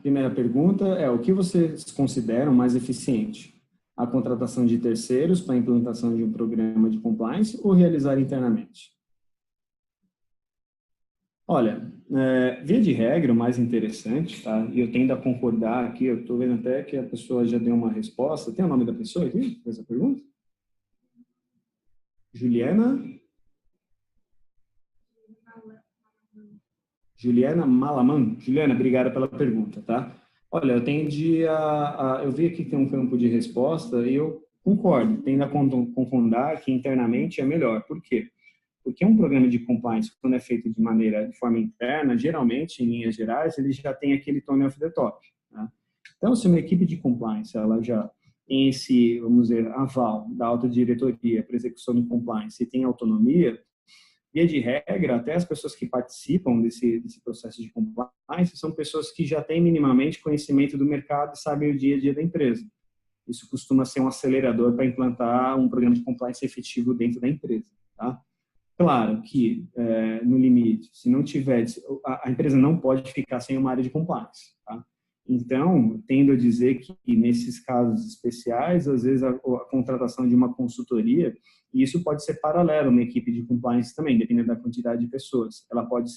Primeira pergunta é: o que vocês consideram mais eficiente? A contratação de terceiros para a implantação de um programa de compliance ou realizar internamente? Olha, via de regra, o mais interessante, tá? E eu tendo a concordar aqui, eu estou vendo até que a pessoa já deu uma resposta. Tem o nome da pessoa aqui? Fez a pergunta? Juliana? Juliana Malaman. Juliana, obrigada pela pergunta, tá? Olha, eu tendi eu vi aqui que tem um campo de resposta e eu concordo, tendo a concordar que internamente é melhor. Por quê? Porque um programa de compliance, quando é feito de forma interna, geralmente, em linhas gerais, ele já tem aquele tone of the top. Né? Então, se uma equipe de compliance, ela já tem esse, vamos dizer, aval da alta diretoria para execução do compliance e tem autonomia, via de regra, até as pessoas que participam desse processo de compliance são pessoas que já têm minimamente conhecimento do mercado e sabem o dia a dia da empresa. Isso costuma ser um acelerador para implantar um programa de compliance efetivo dentro da empresa. Tá? Claro que, no limite, se não tiver, a empresa não pode ficar sem uma área de compliance. Tá? Então, tendo a dizer que, nesses casos especiais, às vezes a contratação de uma consultoria, e isso pode ser paralelo a uma equipe de compliance também, dependendo da quantidade de pessoas. Ela pode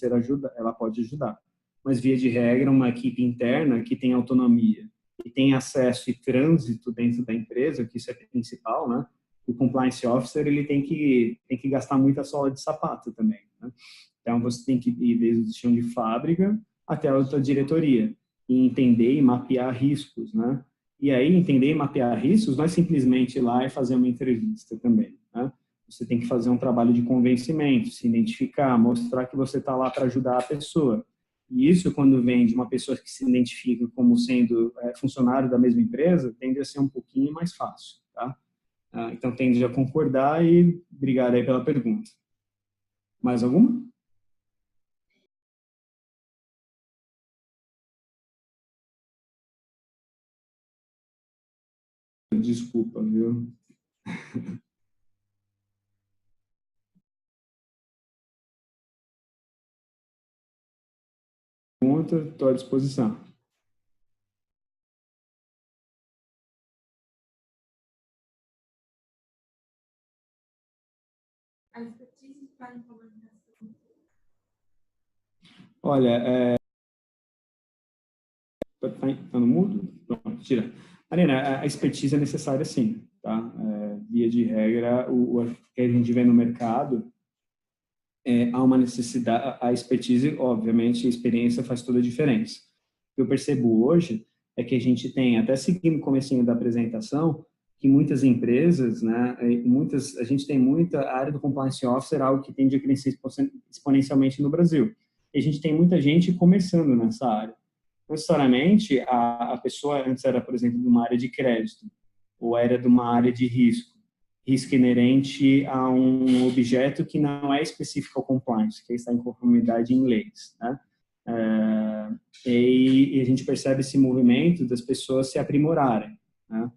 ajudar. Mas, via de regra, uma equipe interna que tem autonomia e tem acesso e trânsito dentro da empresa, que isso é principal, né? O compliance officer ele tem que gastar muita sola de sapato também. Né? Então, você tem que ir desde o chão de fábrica até a alta diretoria e entender e mapear riscos, né? E aí, entender e mapear riscos não é simplesmente ir lá e fazer uma entrevista também, né? Você tem que fazer um trabalho de convencimento, se identificar, mostrar que você está lá para ajudar a pessoa. E isso, quando vem de uma pessoa que se identifica como sendo funcionário da mesma empresa, tende a ser um pouquinho mais fácil, tá? Então, tende a concordar e obrigado aí pela pergunta. Mais alguma? Desculpa, viu? Pergunta, estou à disposição. Olha, tá no mudo? Pronto, tira. Marina, a expertise é necessária sim, tá? Via de regra, o que a gente vê no mercado, há uma necessidade, a expertise, obviamente, a experiência faz toda a diferença. O que eu percebo hoje é que a gente tem, até seguindo o comecinho da apresentação, que muitas empresas, né, a gente tem muita a área do compliance officer, algo que tende a crescer exponencialmente no Brasil. E a gente tem muita gente começando nessa área. Não necessariamente a pessoa antes era, por exemplo, de uma área de crédito ou era de uma área de risco inerente a um objeto que não é específico ao compliance, que está em conformidade em leis, né? E a gente percebe esse movimento das pessoas se aprimorarem, né?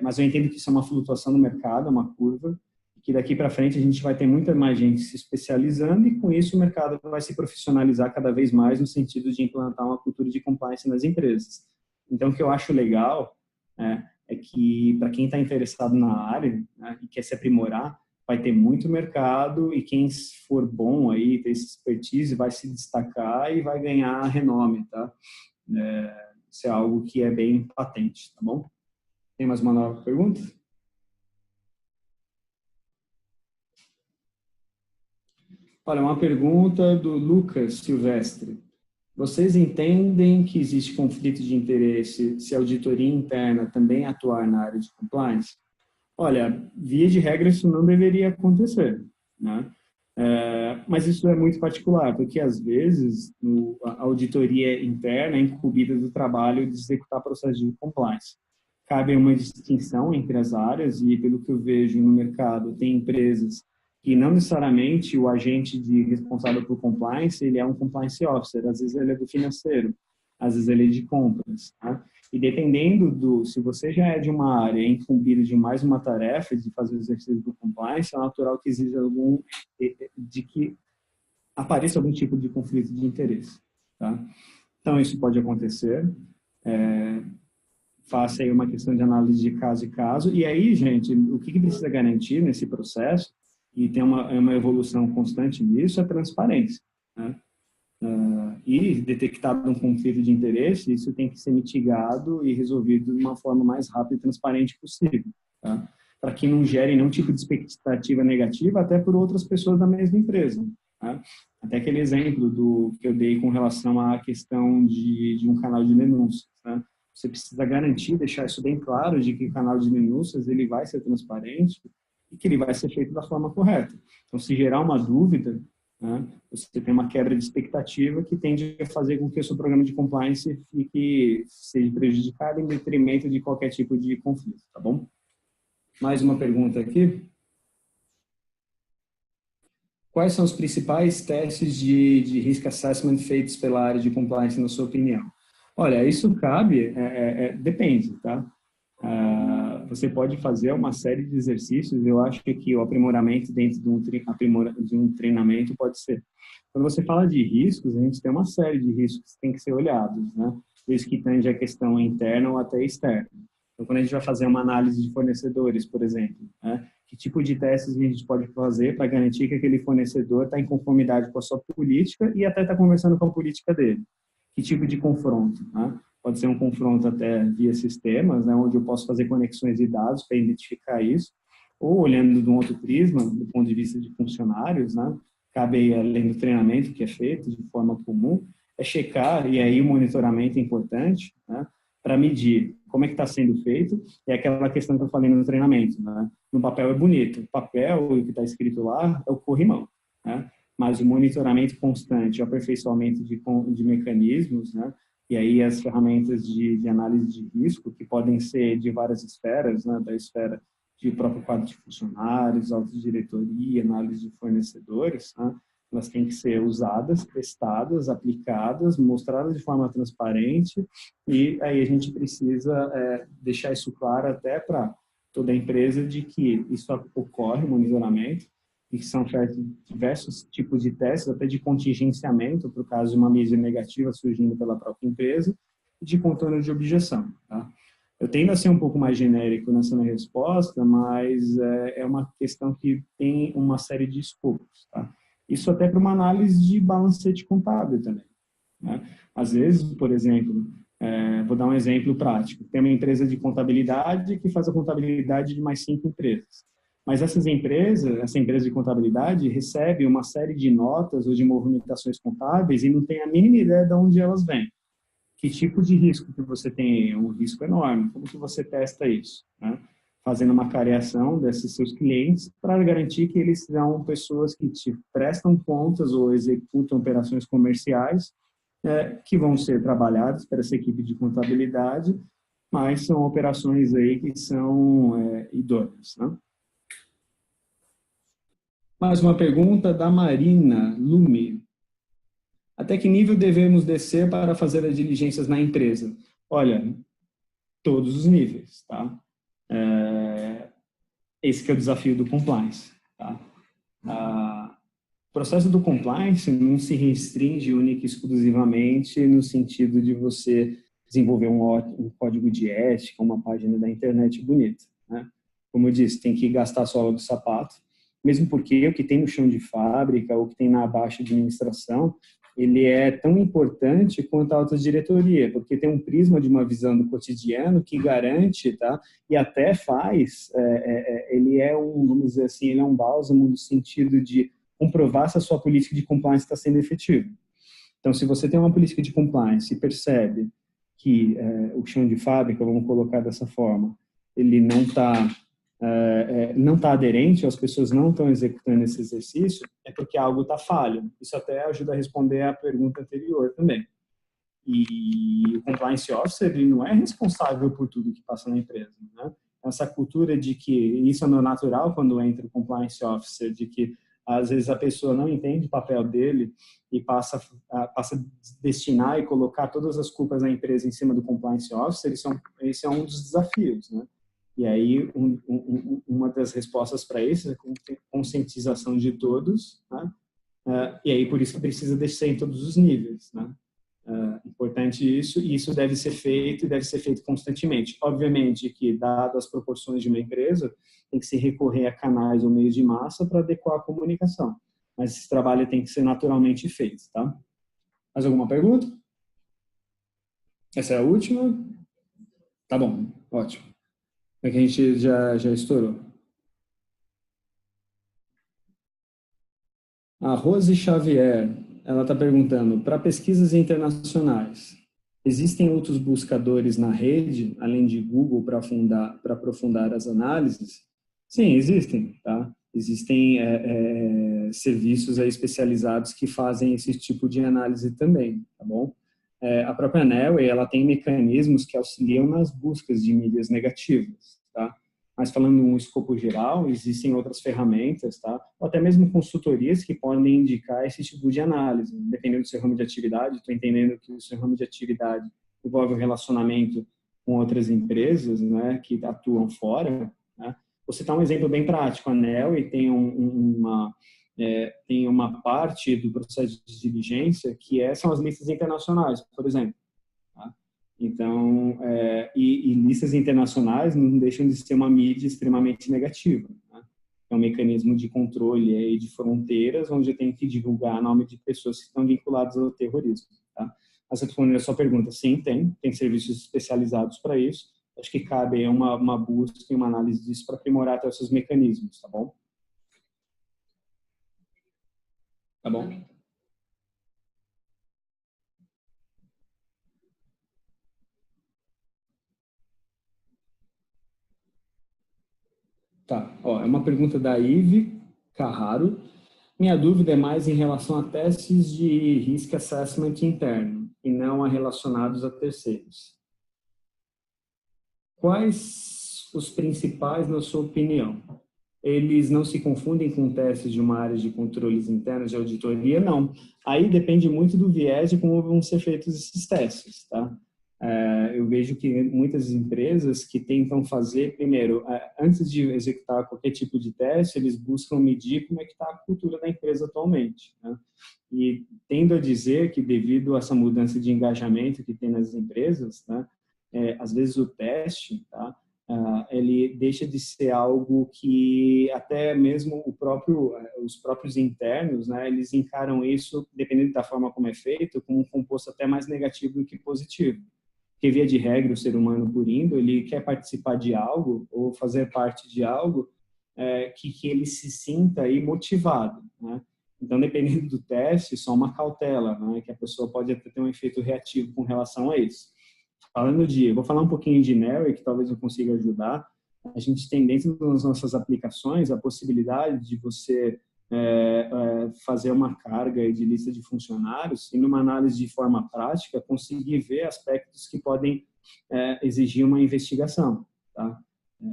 Mas eu entendo que isso é uma flutuação no mercado, é uma curva, e que daqui para frente a gente vai ter muita mais gente se especializando e com isso o mercado vai se profissionalizar cada vez mais no sentido de implantar uma cultura de compliance nas empresas. Então, o que eu acho legal é que, para quem está interessado na área, né, e quer se aprimorar, vai ter muito mercado e quem for bom aí, ter essa expertise, vai se destacar e vai ganhar renome, tá? Isso é algo que é bem patente, tá bom? Tem mais uma nova pergunta? Olha, uma pergunta do Lucas Silvestre. Vocês entendem que existe conflito de interesse se a auditoria interna também atuar na área de compliance? Olha, via de regra isso não deveria acontecer, né? Mas isso é muito particular, porque às vezes a auditoria interna é incumbida do trabalho de executar processos de compliance. Cabe uma distinção entre as áreas e, pelo que eu vejo no mercado, tem empresas que não necessariamente o agente responsável por compliance, ele é um compliance officer, às vezes ele é do financeiro, às vezes ele é de compras, tá? E dependendo se você já é de uma área incumbido de mais uma tarefa de fazer o exercício do compliance, é natural que exija de que apareça algum tipo de conflito de interesse, tá? Então isso pode acontecer. Faça aí uma questão de análise de caso e caso. E aí, gente, o que precisa garantir nesse processo, e tem uma evolução constante nisso, é transparência, né? E detectado um conflito de interesse, isso tem que ser mitigado e resolvido de uma forma mais rápida e transparente possível, tá? Para que não gere nenhum tipo de expectativa negativa até por outras pessoas da mesma empresa, tá? Até aquele exemplo que eu dei com relação à questão de um canal de denúncias, tá? Você precisa garantir, deixar isso bem claro, de que o canal de denúncias ele vai ser transparente e que ele vai ser feito da forma correta. Então, se gerar uma dúvida, né, você tem uma quebra de expectativa que tende a fazer com que o seu programa de compliance seja prejudicado em detrimento de qualquer tipo de conflito, tá bom? Mais uma pergunta aqui. Quais são os principais testes de risk assessment feitos pela área de compliance, na sua opinião? Olha, isso cabe, depende, tá? Você pode fazer uma série de exercícios, eu acho que o aprimoramento dentro de um treinamento pode ser. Quando você fala de riscos, a gente tem uma série de riscos que tem que ser olhados, né? Desde que tange a questão interna ou até externa. Então, quando a gente vai fazer uma análise de fornecedores, por exemplo, né? Que tipo de testes a gente pode fazer para garantir que aquele fornecedor está em conformidade com a sua política e até está conversando com a política dele? Que tipo de confronto, né? Pode ser um confronto até via sistemas, né, onde eu posso fazer conexões de dados para identificar isso, ou olhando de um outro prisma, do ponto de vista de funcionários, né, cabe aí, além do treinamento que é feito de forma comum, é checar, e aí o monitoramento é importante, né, para medir como é que está sendo feito, é aquela questão que eu falei no treinamento, né, no papel é bonito, o papel, o que está escrito lá, é o corrimão, né, mas o monitoramento constante, o aperfeiçoamento de mecanismos, né, e aí as ferramentas de análise de risco, que podem ser de várias esferas, né, da esfera de próprio quadro de funcionários, autodiretoria, análise de fornecedores, né, elas têm que ser usadas, testadas, aplicadas, mostradas de forma transparente, e aí a gente precisa deixar isso claro até para toda a empresa de que isso ocorre, o monitoramento, e que são feitos diversos tipos de testes, até de contingenciamento, para o caso de uma mídia negativa surgindo pela própria empresa, e de contorno de objeção, tá? Eu tendo a ser um pouco mais genérico nessa minha resposta, mas é uma questão que tem uma série de escopos, tá? Isso até para uma análise de balancete contábil também, né? Às vezes, por exemplo, vou dar um exemplo prático. Tem uma empresa de contabilidade que faz a contabilidade de mais 5 empresas. Mas essa empresa de contabilidade recebe uma série de notas ou de movimentações contábeis e não tem a mínima ideia de onde elas vêm. Que tipo de risco que você tem? Um risco enorme. Como que você testa isso, né? Fazendo uma careação desses seus clientes para garantir que eles são pessoas que te prestam contas ou executam operações comerciais que vão ser trabalhadas para essa equipe de contabilidade, mas são operações aí que são idôneas, né? Mais uma pergunta da Marina Lume. Até que nível devemos descer para fazer as diligências na empresa? Olha, todos os níveis, tá? Esse que é o desafio do compliance, tá? O processo do compliance não se restringe única e exclusivamente no sentido de você desenvolver um código de ética, uma página da internet bonita, né? Como eu disse, tem que gastar a sola do sapato, mesmo porque o que tem no chão de fábrica, o que tem na baixa administração, ele é tão importante quanto a alta diretoria, porque tem um prisma de uma visão do cotidiano que garante, tá? E até faz, ele é vamos dizer assim, ele é um bálsamo no sentido de comprovar se a sua política de compliance está sendo efetiva. Então, se você tem uma política de compliance e percebe que o chão de fábrica, vamos colocar dessa forma, ele não está aderente, ou as pessoas não estão executando esse exercício, é porque algo está falho. Isso até ajuda a responder à pergunta anterior também. E o compliance officer, ele não é responsável por tudo que passa na empresa, né? Essa cultura de que, isso é natural quando entra o compliance officer, de que às vezes a pessoa não entende o papel dele e passa a destinar e colocar todas as culpas da empresa em cima do compliance officer, esse é um dos desafios, né? E aí, uma das respostas para isso é a conscientização de todos, né? E aí, por isso que precisa descer em todos os níveis, né? Importante isso, e isso deve ser feito, e deve ser feito constantemente. Obviamente que, dadas as proporções de uma empresa, tem que se recorrer a canais ou meios de massa para adequar a comunicação. Mas esse trabalho tem que ser naturalmente feito, tá? Mais alguma pergunta? Essa é a última? Tá bom, ótimo. É que a gente já estourou. A Rose Xavier, ela está perguntando, para pesquisas internacionais, existem outros buscadores na rede, além de Google, para aprofundar as análises? Sim, existem, tá? Existem serviços aí especializados que fazem esse tipo de análise também, tá bom? A própria Nelway, ela tem mecanismos que auxiliam nas buscas de mídias negativas, tá? Mas falando em um escopo geral, existem outras ferramentas, tá? Ou até mesmo consultorias que podem indicar esse tipo de análise, dependendo do seu ramo de atividade. Estou entendendo que o seu ramo de atividade envolve o relacionamento com outras empresas, né, que atuam fora, né? Vou citar um exemplo bem prático. A Nelway tem tem uma parte do processo de diligência que são as listas internacionais, por exemplo. Tá? Então, e listas internacionais não deixam de ser uma mídia extremamente negativa. Né? É um mecanismo de controle aí de fronteiras, onde eu tenho que divulgar nome de pessoas que estão vinculadas ao terrorismo. Tá? Mas respondendo a sua pergunta, sim, tem serviços especializados para isso. Acho que cabe aí uma busca e uma análise disso para aprimorar até esses mecanismos, tá bom? Tá bom? Tá, ó, é uma pergunta da Ive Carraro. Minha dúvida é mais em relação a testes de risk assessment interno e não a relacionados a terceiros. Quais os principais, na sua opinião? Eles não se confundem com testes de uma área de controles internos de auditoria? Não. Aí depende muito do viés de como vão ser feitos esses testes, tá? Eu vejo que muitas empresas que tentam fazer, primeiro, antes de executar qualquer tipo de teste, eles buscam medir como é que está a cultura da empresa atualmente, né? E tendo a dizer que devido a essa mudança de engajamento que tem nas empresas, né, às vezes o teste, tá, ele deixa de ser algo que até mesmo os próprios internos, né, eles encaram isso, dependendo da forma como é feito, como um composto até mais negativo do que positivo. Porque, via de regra, o ser humano, por índole, ele quer participar de algo ou fazer parte de algo que ele se sinta aí motivado, né? Então, dependendo do teste, só uma cautela, né? Que a pessoa pode até ter um efeito reativo com relação a isso. Vou falar um pouquinho de Nelway, que talvez eu consiga ajudar. A gente tem dentro das nossas aplicações a possibilidade de você fazer uma carga de lista de funcionários e, numa análise de forma prática, conseguir ver aspectos que podem exigir uma investigação. Tá?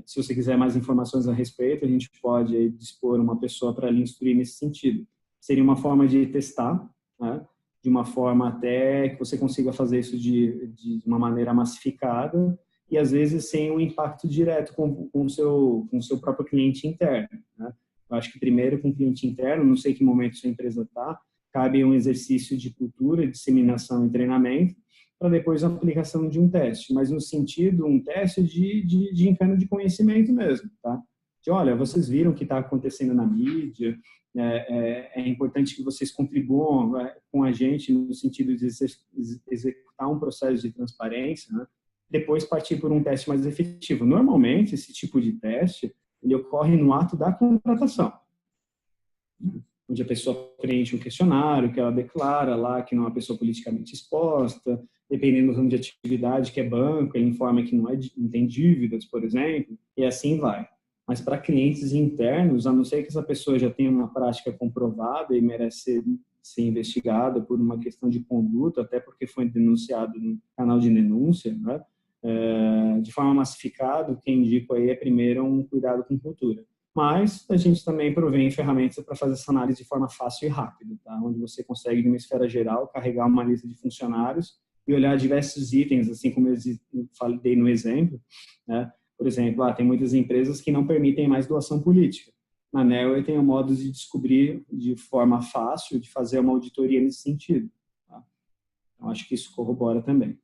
Se você quiser mais informações a respeito, a gente pode aí dispor uma pessoa para lhe instruir nesse sentido. Seria uma forma de testar, né? De uma forma até que você consiga fazer isso de uma maneira massificada e, às vezes, sem um impacto direto com o seu próprio cliente interno, né? Eu acho que primeiro com o cliente interno, não sei que momento sua empresa está, cabe um exercício de cultura, disseminação e treinamento para depois a aplicação de um teste, mas no sentido, um teste de encano de conhecimento mesmo, tá? De, olha, vocês viram o que está acontecendo na mídia, é importante que vocês contribuam com a gente no sentido de executar um processo de transparência, né? Depois partir por um teste mais efetivo. Normalmente, esse tipo de teste, ele ocorre no ato da contratação, onde a pessoa preenche um questionário, que ela declara lá que não é uma pessoa politicamente exposta, dependendo do ramo de atividade, que é banco, ele informa que não tem dívidas, por exemplo, e assim vai. Mas para clientes internos, a não ser que essa pessoa já tenha uma prática comprovada e merece ser investigada por uma questão de conduta, até porque foi denunciado no canal de denúncia, né? De forma massificada, o que indico aí é primeiro um cuidado com cultura. Mas a gente também provém ferramentas para fazer essa análise de forma fácil e rápida, tá? Onde você consegue, de uma esfera geral, carregar uma lista de funcionários e olhar diversos itens, assim como eu falei no exemplo, né? Por exemplo, tem muitas empresas que não permitem mais doação política. Na Neoway tem um modo de descobrir de forma fácil, de fazer uma auditoria nesse sentido, tá? Então, acho que isso corrobora também.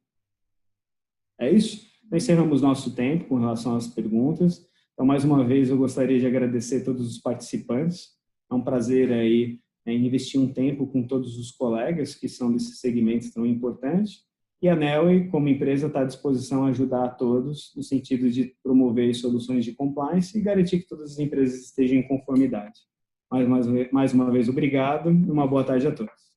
É isso? Então, encerramos nosso tempo com relação às perguntas. Então, mais uma vez, eu gostaria de agradecer a todos os participantes. É um prazer aí investir um tempo com todos os colegas que são desses segmentos tão importantes. E a Neoway, como empresa, está à disposição a ajudar a todos no sentido de promover soluções de compliance e garantir que todas as empresas estejam em conformidade. Mais uma vez, obrigado e uma boa tarde a todos.